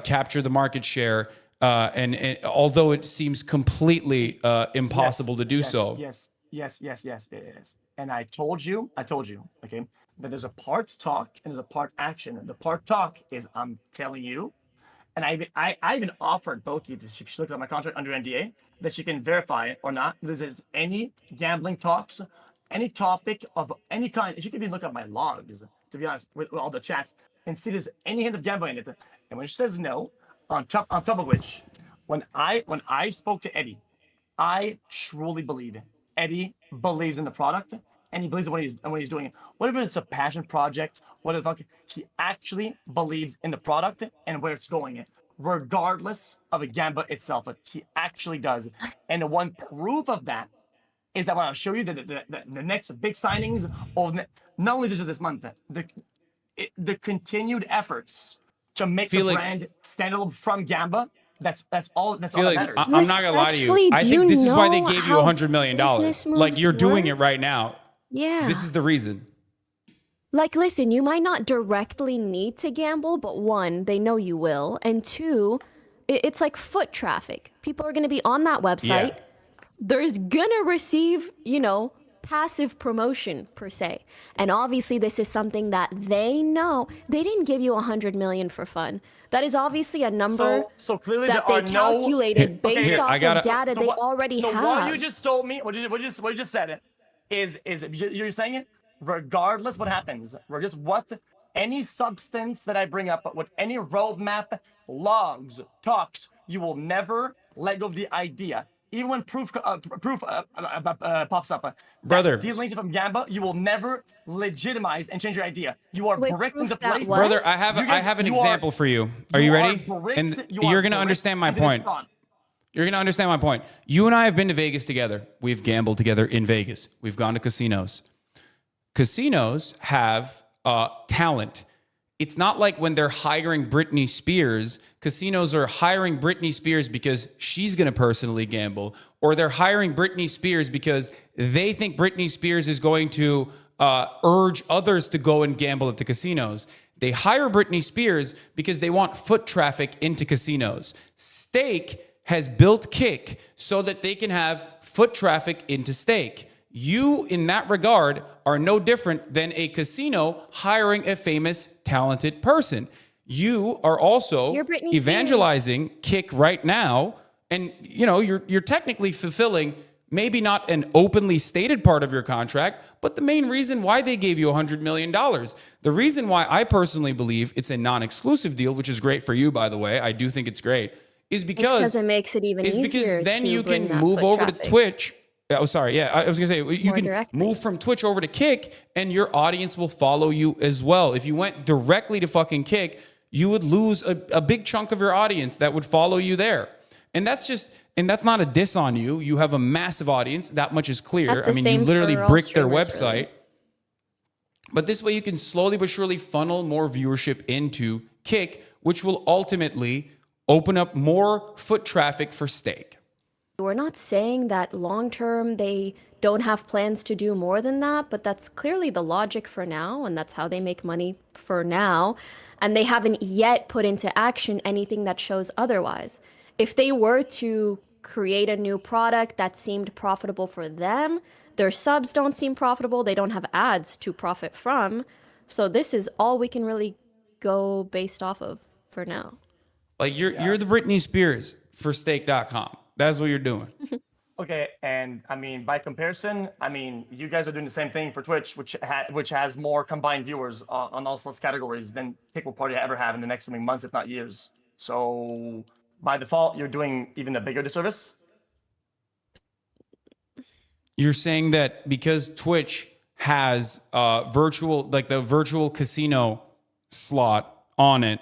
capture the market share, and although it seems completely impossible to do so. Yes, it is. And I told you, okay, that there's a part talk and there's a part action. And the part talk is I'm telling you, and I even offered Boki this. If she looked at my contract under NDA, that she can verify it or not. There's any gambling talks, any topic of any kind. She can even look at my logs, to be honest, with all the chats, and see there's any hint of gambling in it. And when she says no, on top of which, when I spoke to Eddie, I truly believe it. Eddie believes in the product, and he believes in what he's doing. Whatever it's a passion project, whatever, he actually believes in the product and where it's going, regardless of a gamba itself. But he actually does. And the one proof of that is that when I'll show you the next big signings of not only just this month, the continued efforts to make the brand stand alone from gamba. That's all that matters. I'm not gonna lie to you. I think this is why they gave you $100 million. Like, you're doing it right now. Yeah. This is the reason. Like, listen, you might not directly need to gamble, but one, they know you will. And two, it's like foot traffic. People are going to be on that website. Yeah. There's going to receive, passive promotion per se. And obviously this is something that they know. They didn't give you $100 million for fun. That is obviously a number so clearly that they calculated based off of data they already have. So what you just told me, what you just said is you're saying it regardless what happens, regardless what any substance that I bring up, what any roadmap, logs, talks, you will never let go of the idea. Even when proof pops up, brother, dealings from Gamba, you will never legitimize and change your idea. You are bricked into place. Brother, I have an example for you. Are you ready? And you're going to understand my point. You're going to understand my point. You and I have been to Vegas together. We've gambled together in Vegas. We've gone to casinos. Casinos have talent. It's not like when they're hiring Britney Spears, casinos are hiring Britney Spears because she's going to personally gamble, or they're hiring Britney Spears because they think Britney Spears is going to urge others to go and gamble at the casinos. They hire Britney Spears because they want foot traffic into casinos. Stake has built Kick so that they can have foot traffic into Stake. You, in that regard, are no different than a casino hiring a famous, talented person. You are also evangelizing Kick right now, and you're technically fulfilling maybe not an openly stated part of your contract, but the main reason why they gave you $100 million. The reason why I personally believe it's a non-exclusive deal, which is great for you, by the way, I do think it's great, is because it makes it even easier. Because then you can move over to Twitch. Oh, sorry. Yeah, I was going to say, you can move from Twitch over to Kick, and your audience will follow you as well. If you went directly to fucking Kick, you would lose a big chunk of your audience that would follow you there. And that's not a diss on you. You have a massive audience. That much is clear. That's the I mean, same you literally for all bricked their streamers, website. really. But this way you can slowly but surely funnel more viewership into Kick, which will ultimately open up more foot traffic for Stake. We're not saying that long term they don't have plans to do more than that, but that's clearly the logic for now, and that's how they make money for now. And they haven't yet put into action anything that shows otherwise. If they were to create a new product that seemed profitable for them, their subs don't seem profitable, they don't have ads to profit from. So this is all we can really go based off of for now. Like you're the Britney Spears for Stake.com. That's what you're doing. Okay, and I mean, by comparison, I mean, you guys are doing the same thing for Twitch, which has more combined viewers on all slots categories than Kick will probably ever have in the next coming months, if not years. So by default, you're doing even a bigger disservice. You're saying that because Twitch has the virtual casino slot on it,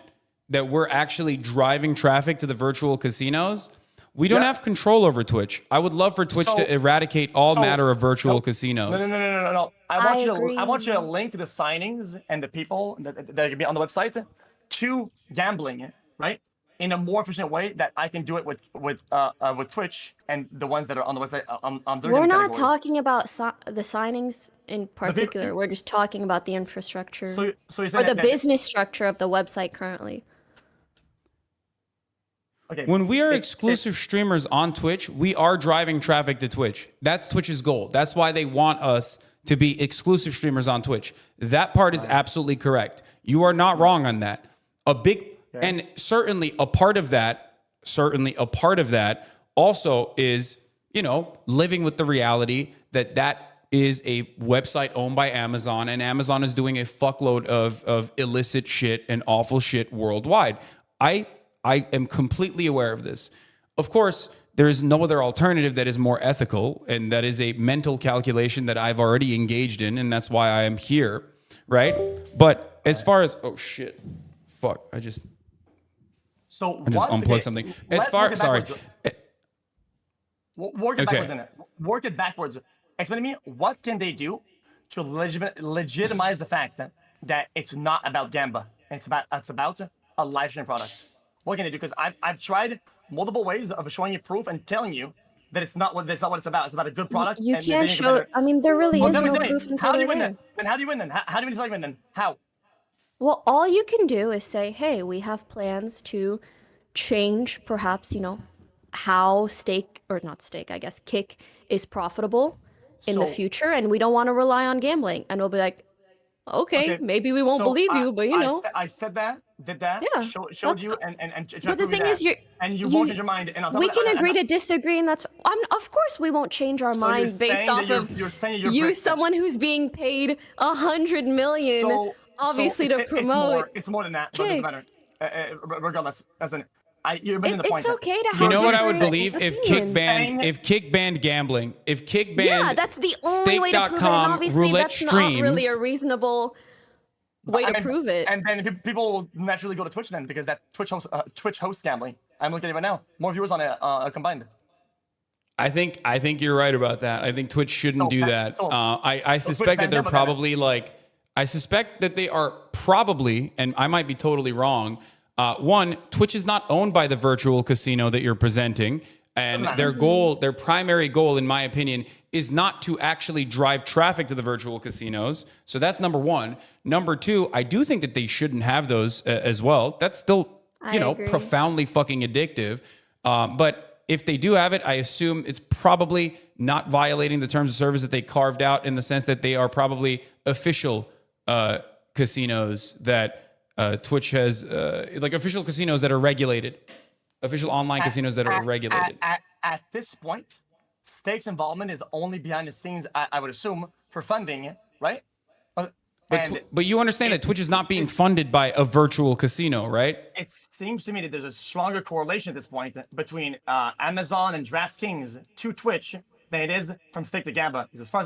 that we're actually driving traffic to the virtual casinos. We don't have control over Twitch. I would love for Twitch to eradicate all matter of virtual casinos. No. I want you to link the signings and the people that can be on the website to gambling, right? In a more efficient way that I can do it with Twitch and the ones that are on the website on their We're not categories. talking about the signings in particular. We're just talking about the infrastructure So you're or saying the that business structure of the website currently. Okay. When we are exclusive streamers on Twitch, we are driving traffic to Twitch. That's Twitch's goal. That's why they want us to be exclusive streamers on Twitch. That part is absolutely correct. You are not wrong on that. And certainly a part of that also is, living with the reality that is a website owned by Amazon, and Amazon is doing a fuckload of illicit shit and awful shit worldwide. I am completely aware of this. Of course, there is no other alternative that is more ethical, and that is a mental calculation that I've already engaged in, and that's why I am here, right? But as far as I just unplugged something. Work it backwards. Explain to me, what can they do to legitimize the fact that it's not about Gamba? It's about a live stream product. What can they do? Because I've tried multiple ways of showing you proof and telling you that it's not what it's about. It's about a good product. You can't show. I mean, there really is no proof until they're there. Then how do you win? Then how do you win? Then how? Well, all you can do is say, "Hey, we have plans to change, perhaps, how Kick is profitable in the future, and we don't want to rely on gambling." And we'll be like, okay, maybe we won't believe you, but I said that, did that, showed you, and but the thing is, you won't change your mind. And we can agree to disagree, and that's of course we won't change our mind based off of someone who's being paid $100 million, obviously to promote. It's more than that, but it doesn't matter. Regardless, you're making the point. It's okay to have. You know what I would believe if Kick banned gambling, if Kick banned that's the only way to prove it. And obviously, that's not really a reasonable way to prove it. And then people will naturally go to Twitch then, because that Twitch hosts gambling. I'm looking at it right now. More viewers on it combined. I think you're right about that. I think Twitch shouldn't do that. I suspect that they're probably I suspect that they are probably, and I might be totally wrong. One, Twitch is not owned by the virtual casino that you're presenting, and their primary goal, in my opinion, is not to actually drive traffic to the virtual casinos. So that's number one. Number two, I do think that they shouldn't have those as well. That's still, profoundly fucking addictive. But if they do have it, I assume it's probably not violating the terms of service that they carved out, in the sense that they are probably official casinos that Twitch has, official casinos that are regulated, official online casinos that are regulated. At this point, Stake's involvement is only behind the scenes, I would assume, for funding, right? But you understand that Twitch is not being funded by a virtual casino, right? It seems to me that there's a stronger correlation at this point between Amazon and DraftKings to Twitch than it is from Stake to Gamba. Because as far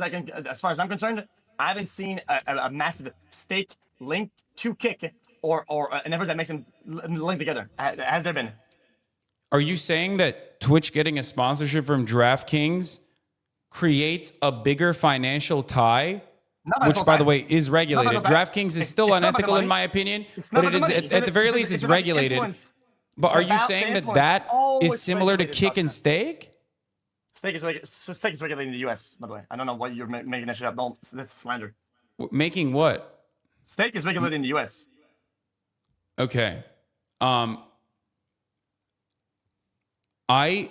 as I'm concerned, I haven't seen a massive Stake link to Kick or an effort that makes them link together. Has there been? Are you saying that that Twitch getting a sponsorship from DraftKings creates a bigger financial tie, which, by the way, is regulated. DraftKings is still unethical in my opinion, but it is at the very least it's regulated. But are you saying that is similar to kick and stake? Stake is regulated in the U.S. By the way, I don't know why you're making that shit up. Don't. That's slander. Making what? Stake is regulated in the U.S. Okay. I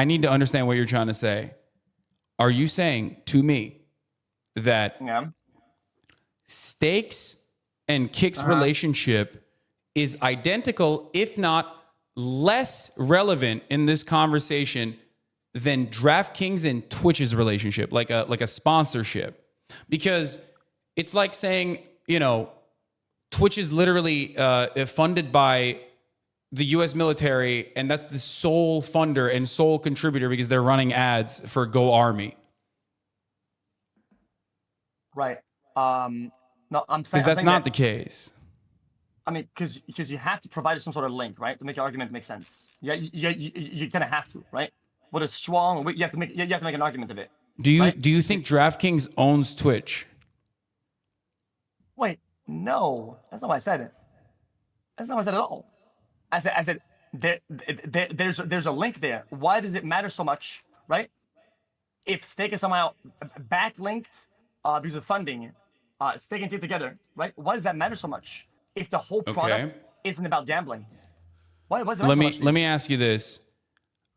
need to understand what you're trying to say. Are you saying to me that stakes and kick's relationship is identical, if not less relevant in this conversation than DraftKings and Twitch's relationship, like a sponsorship? Because it's like saying, you know, Twitch is literally funded by the U.S. military, and that's the sole funder and sole contributor because they're running ads for Go Army. Right. No, I'm saying because that's not the case. I mean, because you have to provide some sort of link, right, to make your argument make sense. Yeah, you're gonna have to, right? With a strong, you have to make an argument of it. Do you think DraftKings owns Twitch? Wait, no, that's not what I said. That's not what I said at all. I said there's a link there. Why does it matter so much, right? If Stake is somehow backlinked because of funding, Stake and Kick together, right? Why does that matter so much? If the whole product isn't about gambling, why does it matter so much? Let me ask you this: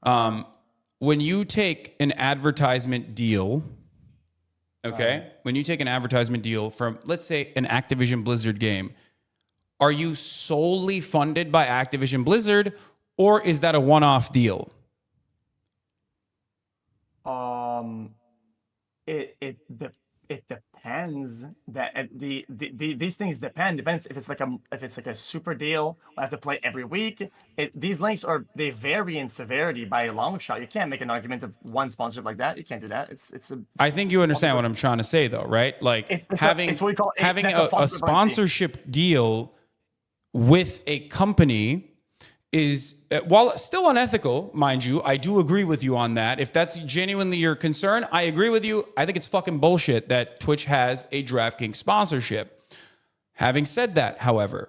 when you take an advertisement deal, when you take an advertisement deal from, let's say, an Activision Blizzard game, are you solely funded by Activision Blizzard, or is that a one-off deal? It depends. That these things depends if it's like a super deal. I have to play every week. These links they vary in severity by a long shot. You can't make an argument of one sponsorship like that. You can't do that. I think you understand what I'm trying to say, though, right? Like having a sponsorship deal with a company is, while still unethical, mind you, I do agree with you on that. If that's genuinely your concern, I agree with you. I think it's fucking bullshit that Twitch has a DraftKings sponsorship. Having said that, however,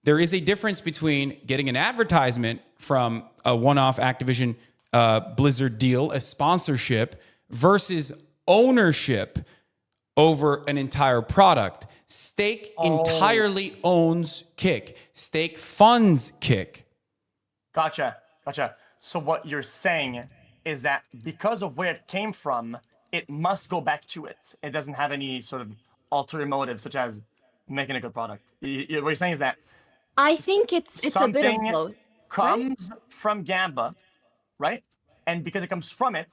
there is a difference between getting an advertisement from a one-off Activision Blizzard deal, a sponsorship, versus ownership over an entire product. Stake entirely owns Kick. Stake funds Kick. Gotcha. So what you're saying is that because of where it came from, it must go back to it. It doesn't have any sort of ulterior motive, such as making a good product. What you're saying is that I think it's a bit of both. Comes from Gamba, right? And because it comes from it,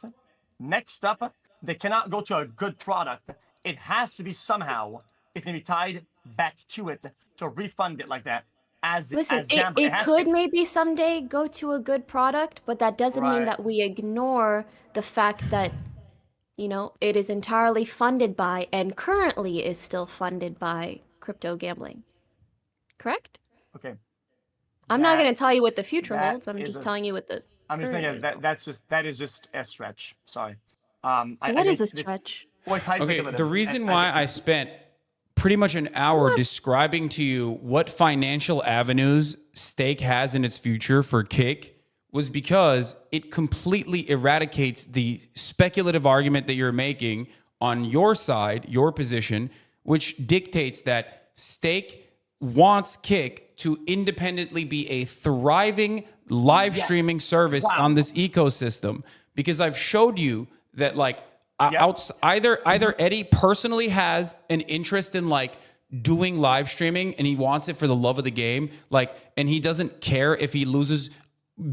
next up, they cannot go to a good product. It has to be somehow, it's going to be tied back to it to refund it like that. It could maybe someday go to a good product, but that doesn't mean that we ignore the fact that, you know, it is entirely funded by and currently is still funded by crypto gambling. Correct? Okay. I'm not going to tell you what the future holds. I'm just telling you what the. I'm just thinking that is just a stretch. Sorry. What is a stretch? Okay, the reason why I spent pretty much an hour describing to you what financial avenues Stake has in its future for Kick was because it completely eradicates the speculative argument that you're making on your side, your position, which dictates that Stake wants Kick to independently be a thriving live streaming service on this ecosystem. Because I've showed you that, like, either Eddie personally has an interest in like doing live streaming and he wants it for the love of the game, like, and he doesn't care if he loses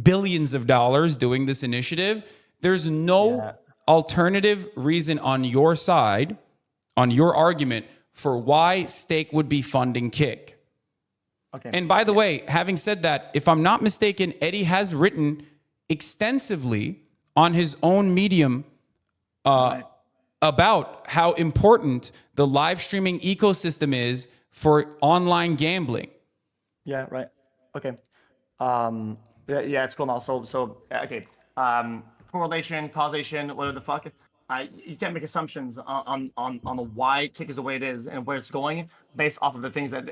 billions of dollars doing this initiative. There's no alternative reason on your side, on your argument, for why Stake would be funding Kick. Okay. And by the way, having said that, if I'm not mistaken, Eddie has written extensively on his own Medium about how important the live streaming ecosystem is for online gambling. Yeah, right. Okay. Yeah, it's cool now. Okay. Correlation, causation, whatever the fuck. You can't make assumptions on why kick is the way it is and where it's going based off of the things that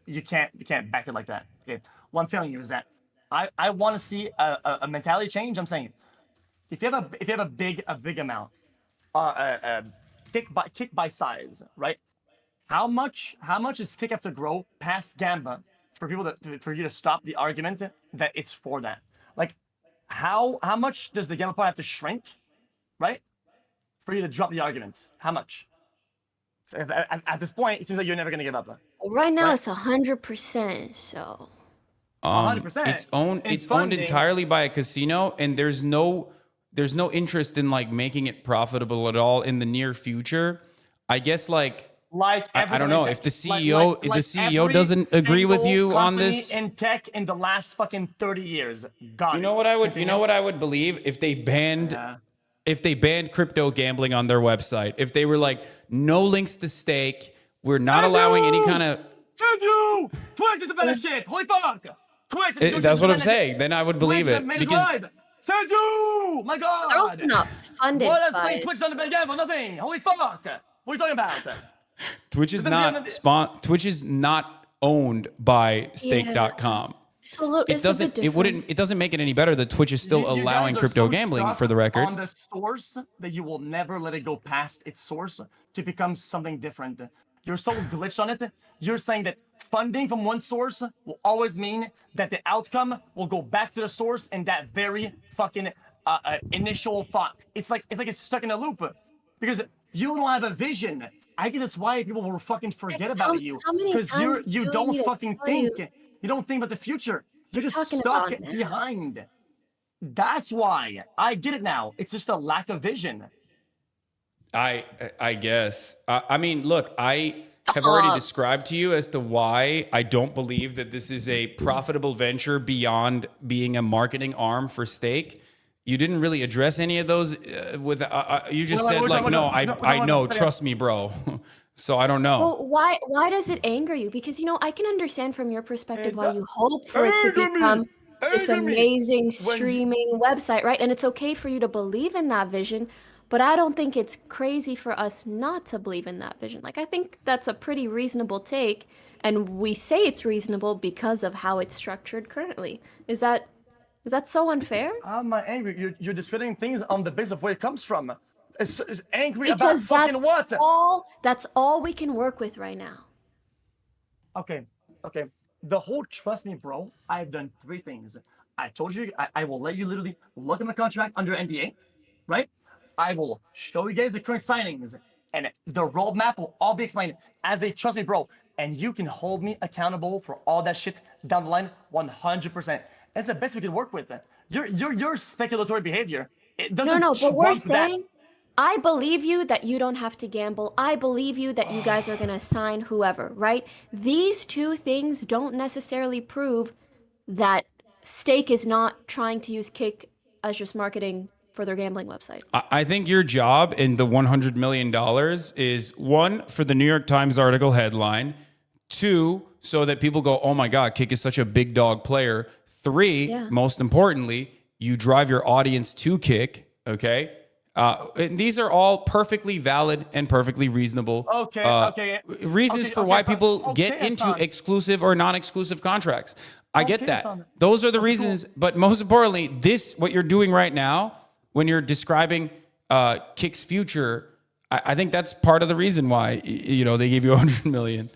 you can't back it like that. Okay. What I'm telling you is that I want to see a mentality change. I'm saying if you have a big amount, kick by size, right? How much does kick have to grow past Gamba for you to stop the argument that it's for that? Like, how much does the Gamba part have to shrink, right, for you to drop the argument? How much? At this point, it seems like you're never gonna give up. Right now, it's 100%. So 100%. It's owned entirely by a casino, and there's no interest in like making it profitable at all in the near future. I guess I don't know if the CEO doesn't agree with you on this. In tech in the last fucking 30 years. You know what I would believe if they banned crypto gambling on their website. If they were like, no links to stake, we're not allowing any kind of Twitch is the better shit. Holy fuck. Twitch. That's what I'm saying. Then I would believe it because Sergio! My God! They're also not funded by Twitch on the big gamble, nothing. Holy fuck! What are you talking about? Twitch is not owned by stake.com. It doesn't make it any better that Twitch is still allowing crypto gambling, for the record. On the source that you will never let it go past its source to become something different. You're so glitched on it. You're saying that funding from one source will always mean that the outcome will go back to the source in that very fucking initial thought. It's like it's stuck in a loop because you don't have a vision. I guess that's why people will fucking forget about you, because you don't fucking think. You don't think about the future. You're just stuck behind. That's why. I get it now. It's just a lack of vision. I guess. I mean, look, I have already described to you as to why I don't believe that this is a profitable venture beyond being a marketing arm for stake. You didn't really address any of those you just said I know, trust me, bro. So I don't know. Well, why does it anger you? Because, I can understand from your perspective why you hope for it to become this amazing streaming website, right? And it's okay for you to believe in that vision, but I don't think it's crazy for us not to believe in that vision. Like, I think that's a pretty reasonable take, and we say it's reasonable because of how it's structured currently. Is that so unfair? I'm not angry. You're disputing things on the basis of where it comes from. It's angry because about fucking what? That's all we can work with right now. Okay. The whole trust me, bro. I've done 3 things. I told you I will let you literally look at my contract under NDA, right? I will show you guys the current signings, and the roadmap will all be explained as a trust me, bro. And you can hold me accountable for all that shit down the line, 100%. That's the best we can work with. Your speculatory behavior. It doesn't. No, but we're saying. I believe you that you don't have to gamble. I believe you that you guys are going to sign whoever, right? These 2 things don't necessarily prove that Stake is not trying to use Kick as just marketing for their gambling website. I think your job in the $100 million is 1, for the New York Times article headline, 2, so that people go, oh my God, Kick is such a big dog player. 3, most importantly, you drive your audience to Kick, okay? And these are all perfectly valid and perfectly reasonable reasons for why people get into exclusive or non-exclusive contracts. I get that. Those are the reasons. Cool. But most importantly, what you're doing right now, when you're describing Kick's future, I think that's part of the reason why they gave you $100 million.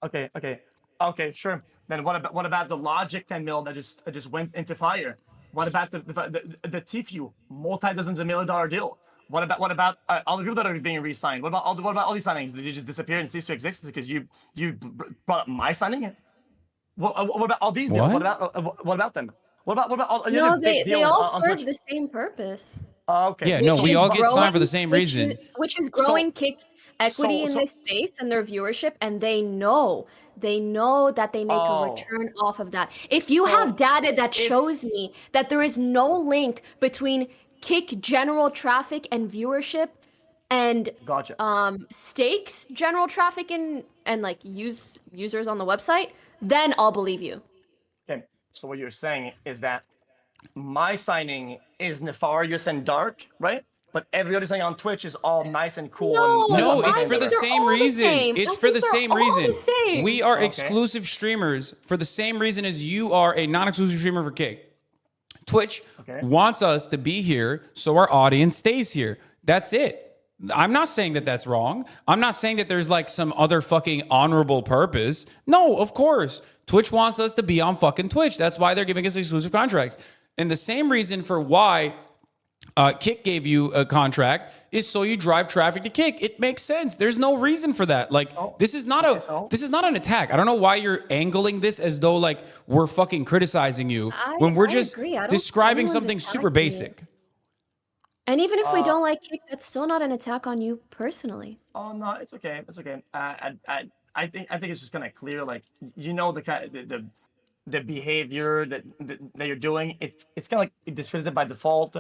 Okay, sure. Then what about the Logic 10 mil that just went into fire? What about the TFU multi-dozens of $1 million deal? What about all the people that are being re-signed? What about all these signings? Did you just disappear and cease to exist because you brought up my signing? What about all these deals? What about them? What about all? No, they all serve the same purpose. Okay. Yeah, no, we all get signed for the same reason. Which is growing Kick's equity in this space and their viewership, and they know that they make a return off of that. If you have data that shows me that there is no link between Kick general traffic and viewership and Stakes general traffic and like users on the website, then I'll believe you. Okay. So what you're saying is that my signing is nefarious and dark, right? But every other signing on Twitch is all nice and cool. No, it's for the same reason. It's for the same reason. We are exclusive streamers for the same reason as you are a non-exclusive streamer for Kick. Twitch wants us to be here so our audience stays here. That's it. I'm not saying that that's wrong. I'm not saying that there's like some other fucking honorable purpose. No, of course. Twitch wants us to be on fucking Twitch. That's why they're giving us exclusive contracts. And the same reason for why Kick gave you a contract is so you drive traffic to Kick. It makes sense. There's no reason for that. Like this is not an attack. I don't know why you're angling this as though like we're fucking criticizing you when we're just describing something super basic. And even if we don't like Kick, that's still not an attack on you personally. Oh no, it's okay. It's okay. I think it's just kind of clear, like the behavior that you're doing. It's kind of like discredited by default.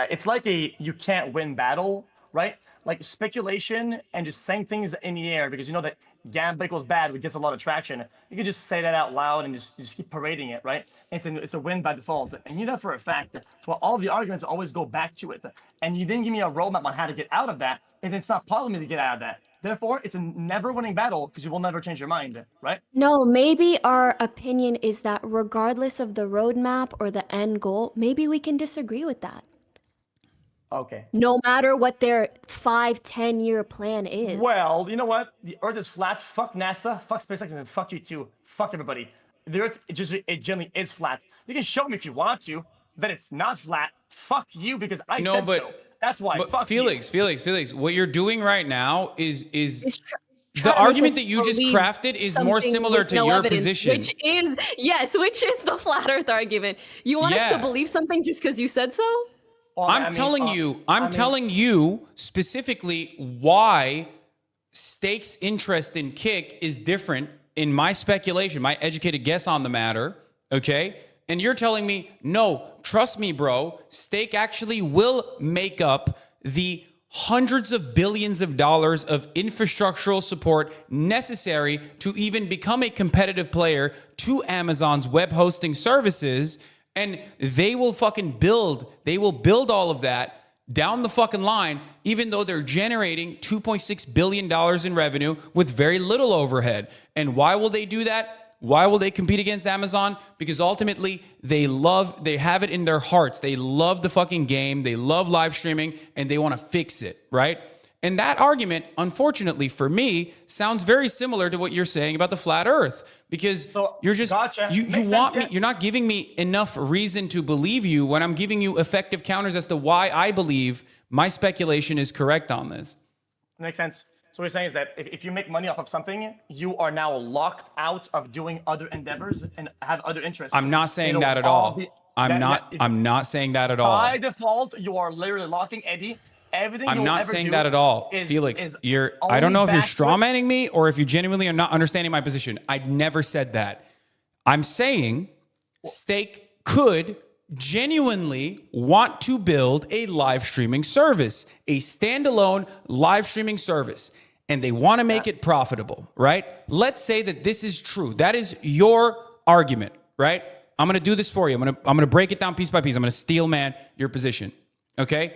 It's like you can't win battle, right? Like speculation and just saying things in the air because you know that gambling equals bad, which gets a lot of traction. You can just say that out loud and just keep parading it, right? It's a win by default, and you know that for a fact. Well, all the arguments always go back to it, and you didn't give me a roadmap on how to get out of that, and it's not possible to get out of that. Therefore, it's a never-winning battle because you will never change your mind, right? No, maybe our opinion is that regardless of the roadmap or the end goal, maybe we can disagree with that. Okay. No matter what their 5-10-year plan is. Well, you know what? The Earth is flat. Fuck NASA. Fuck SpaceX, and fuck you too. Fuck everybody. The Earth it generally is flat. You can show me if you want to that it's not flat. Fuck you because I said so. That's why. But fuck Felix, you. Felix, what you're doing right now is the argument that you just crafted is more similar to your position. Which is the flat Earth argument. You want us to believe something just because you said so? Well, I'm telling you specifically why Stake's interest in Kick is different in my speculation, my educated guess on the matter, okay? And you're telling me, no, trust me, bro, Stake actually will make up the hundreds of billions of dollars of infrastructural support necessary to even become a competitive player to Amazon's web hosting services. And they will build all of that down the fucking line, even though they're generating $2.6 billion in revenue with very little overhead. And why will they do that? Why will they compete against Amazon? Because ultimately they have it in their hearts. They love the fucking game. They love live streaming and they want to fix it, right? And that argument, unfortunately for me, sounds very similar to what you're saying about the flat earth. Because you're just, you're not giving me enough reason to believe you when I'm giving you effective counters as to why I believe my speculation is correct on this. Makes sense. So what you're saying is that if you make money off of something, you are now locked out of doing other endeavors and have other interests. I'm not saying that at all. I'm not saying that at all. By default, you are literally locking Eddie. Everything I'm not saying that at all. Felix, I don't know if you're strawmanning me or if you genuinely are not understanding my position. I never said that. I'm saying Stake could genuinely want to build a live streaming service, a standalone live streaming service, and they want to make it profitable, right? Let's say that this is true. That is your argument, right? I'm going to do this for you. I'm going to break it down piece by piece. I'm going to steel man your position, okay?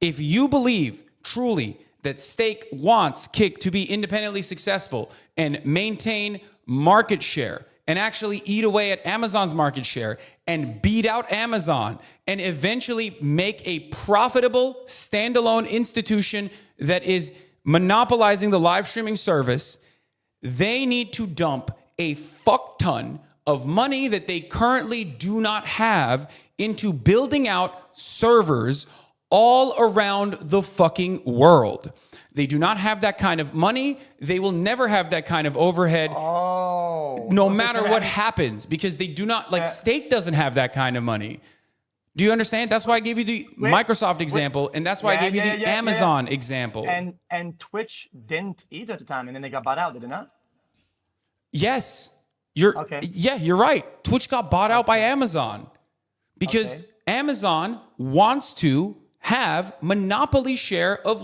If you believe truly that Stake wants Kick to be independently successful and maintain market share and actually eat away at Amazon's market share and beat out Amazon and eventually make a profitable standalone institution that is monopolizing the live streaming service, they need to dump a fuck ton of money that they currently do not have into building out servers all around the fucking world. They do not have that kind of money. They will never have that kind of overhead, no matter what happens, because they do not, like Stake doesn't have that kind of money. Do you understand? That's why I gave you the Microsoft example, and that's why I gave you the Amazon example. And Twitch didn't either at the time, and then they got bought out, did it not? Yes. You're right. Twitch got bought out by Amazon because Amazon wants to have monopoly share of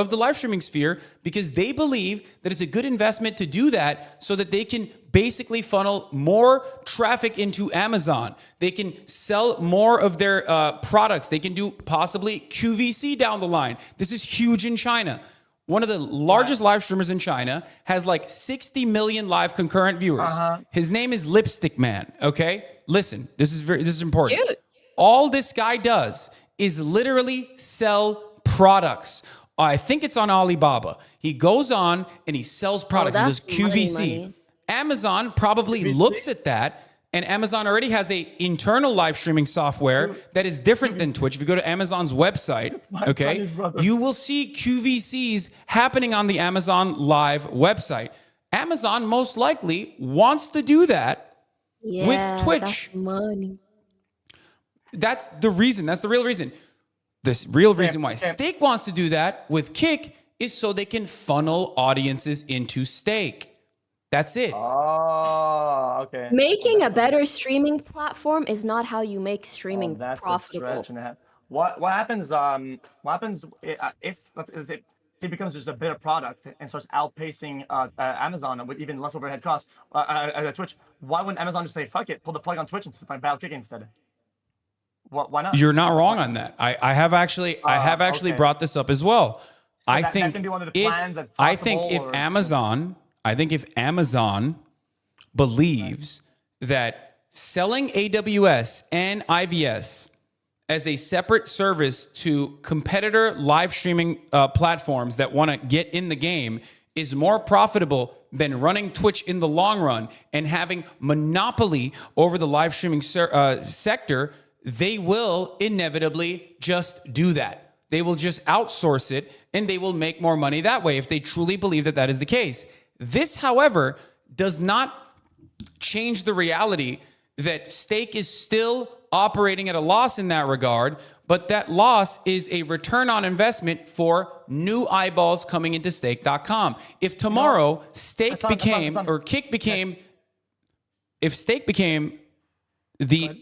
the live streaming sphere because they believe that it's a good investment to do that so that they can basically funnel more traffic into Amazon. They can sell more of their products. They can do possibly QVC down the line. This is huge in China. One of the largest live streamers in China has like 60 million live concurrent viewers. His name is Lipstick Man. Okay, listen, this is important. Dude. All this guy does is literally sell products. I think it's on Alibaba. He goes on and he sells products. He does QVC. Money. Amazon probably looks at that, and Amazon already has a internal live streaming software that is different than Twitch. If you go to Amazon's website, okay, you will see QVCs happening on the Amazon Live website. Amazon most likely wants to do that with Twitch. That's money. That's the reason. That's the real reason. The real reason why Stake wants to do that with Kick is so they can funnel audiences into Stake. That's it. Oh, okay. Making a better streaming platform is not how you make streaming profitable. What happens? If it becomes just a better product and starts outpacing Amazon with even less overhead costs Twitch? Why wouldn't Amazon just say fuck it, pull the plug on Twitch and find Battle Kick instead? Why not? You're not wrong on that. I have actually brought this up as well. So that can be one of the plans that's possible, I think if Amazon believes that selling AWS and IVS as a separate service to competitor live streaming platforms that want to get in the game is more profitable than running Twitch in the long run and having monopoly over the live streaming sector, they will inevitably just do that. They will just outsource it and they will make more money that way if they truly believe that that is the case. This, however, does not change the reality that Stake is still operating at a loss in that regard, but that loss is a return on investment for new eyeballs coming into stake.com. If tomorrow Stake became, or Kick became, if Stake became the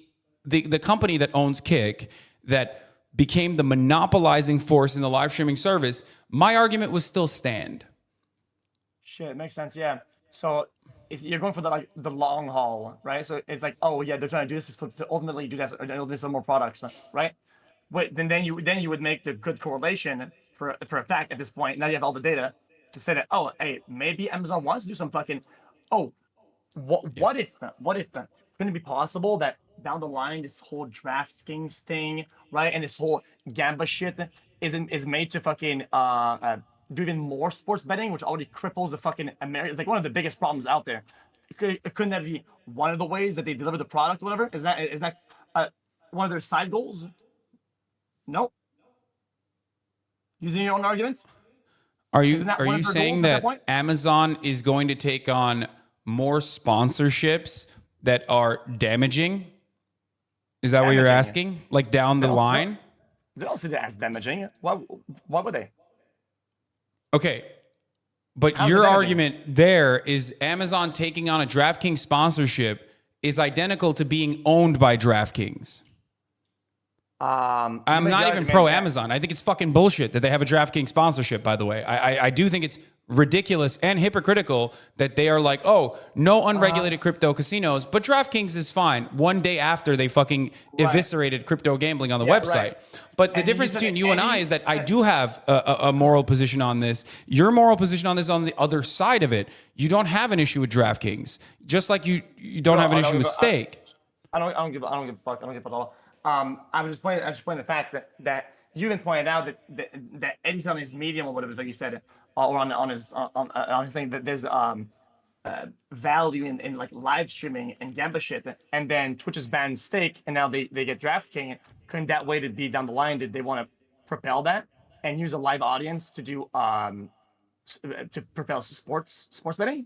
company that owns Kick, that became the monopolizing force in the live streaming service, my argument would still stand. Shit, it makes sense. Yeah. So you're going for the long haul, right? So it's like, oh yeah, they're trying to do this to ultimately do that, or ultimately sell more products, right? But then you would make the good correlation for a fact at this point. Now you have all the data to say that, oh, hey, maybe Amazon wants to do some fucking, what if it's going to be possible that down the line this whole DraftKings thing, right, and this whole Gamba shit is made to fucking do even more sports betting, which already cripples the fucking America. It's like one of the biggest problems out there. Couldn't that be one of the ways that they deliver the product or whatever? Is that one of their side goals? Nope. Using your own arguments? Are you saying that Amazon is going to take on more sponsorships that are damaging? Is that what you're asking? Like down the line? They don't see that as damaging. Why would they? Okay, but your argument there is Amazon taking on a DraftKings sponsorship is identical to being owned by DraftKings. I'm not even pro Amazon. I think it's fucking bullshit that they have a DraftKings sponsorship, by the way. I do think it's ridiculous and hypocritical that they are like, oh, no unregulated crypto casinos, but DraftKings is fine. One day after they fucking eviscerated crypto gambling on the website. Right. But the difference between you and I is that I do have a moral position on this. Your moral position on this on the other side of it. You don't have an issue with DraftKings, just like you don't have an issue with Stake. I don't give a fuck. I don't give a fuck at all. I was just pointing the fact that you even pointed out that Eddie's on his Medium or whatever, like you said, or on his thing, that there's value in like live streaming and Gamba shit, and then Twitch has banned Stake, and now they get DraftKings. Couldn't that way to be down the line? Did they want to propel that and use a live audience to do to propel sports betting?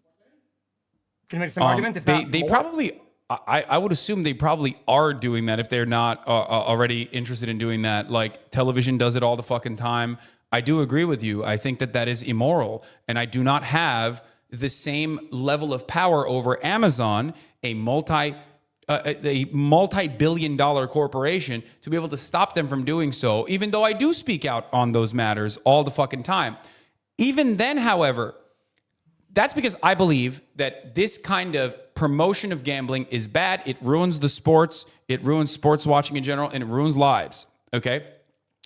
Can you make some argument? If they probably. I would assume they probably are doing that if they're not already interested in doing that. Like television does it all the fucking time. I do agree with you. I think that is immoral. And I do not have the same level of power over Amazon, a multi-billion-dollar corporation, to be able to stop them from doing so, even though I do speak out on those matters all the fucking time. Even then, however, that's because I believe that this kind of promotion of gambling is bad. It ruins the sports. It ruins sports watching in general, and it ruins lives. Okay.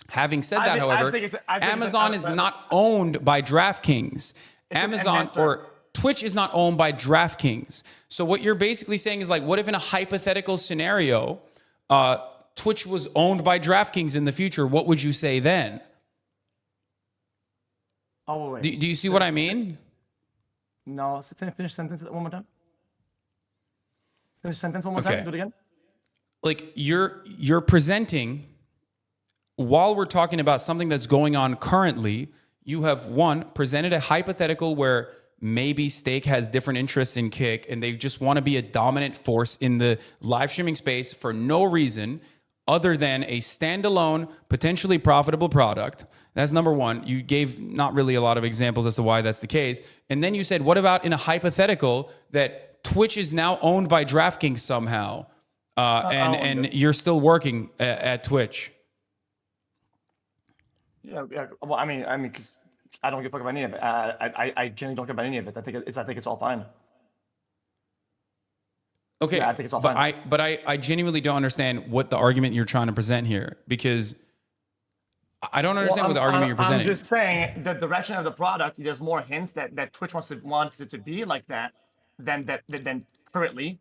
Having said that, however, Amazon is not owned by DraftKings. Amazon or Twitch is not owned by DraftKings. So what you're basically saying is like, what if in a hypothetical scenario, Twitch was owned by DraftKings in the future? What would you say then? Oh, wait. Do you see what I mean? No, finish sentence one more time. Finish sentence one more time. Do it again. Like you're presenting, while we're talking about something that's going on currently, you have presented a hypothetical where maybe Stake has different interests in Kick and they just want to be a dominant force in the live streaming space for no reason other than a standalone, potentially profitable product. That's number one. You gave not really a lot of examples as to why that's the case. And then you said, what about in a hypothetical that Twitch is now owned by DraftKings somehow, and you're still working at Twitch? Yeah. Well, I mean, because I don't give a fuck about any of it. I genuinely don't care about any of it. I think it's all fine. Okay, yeah, I think it's all fine. But I genuinely don't understand what the argument you're trying to present here, because I don't understand what the argument you're presenting. I'm just saying the direction of the product. There's more hints that Twitch wants it to be like that than currently.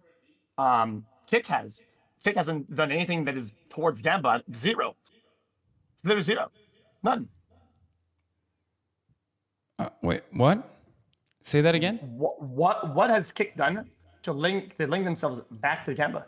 Kick has. Kick hasn't done anything that is towards Gamba. Zero. There's zero. None. Wait, what? Say that again. What has Kick done to link themselves back to Gamba?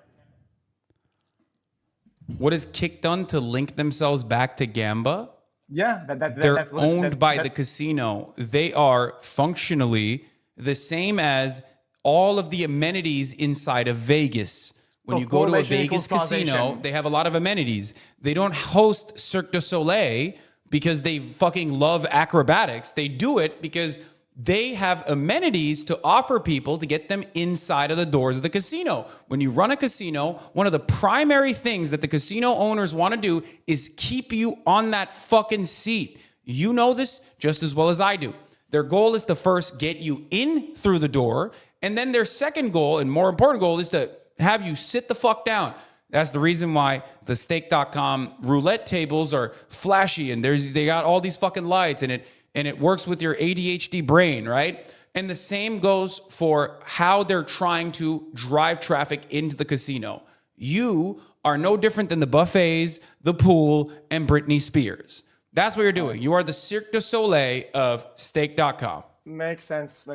What has Kick done to link themselves back to Gamba? Yeah, they're owned by the casino. They are functionally the same as all of the amenities inside of Vegas. When you go to a Vegas casino, they have a lot of amenities. They don't host Cirque du Soleil because they fucking love acrobatics. They do it because they have amenities to offer people to get them inside of the doors of the casino. When you run a casino, one of the primary things that the casino owners want to do is keep you on that fucking seat. You know this just as well as I do. Their goal is to first get you in through the door, and then their second goal and more important goal is to have you sit the fuck down. That's the reason why the stake.com roulette tables are flashy and they got all these fucking lights and it works with your ADHD brain, right? And the same goes for how they're trying to drive traffic into the casino. You are no different than the buffets, the pool, and Britney Spears. That's what you're doing. You are the Cirque du Soleil of stake.com. Makes sense.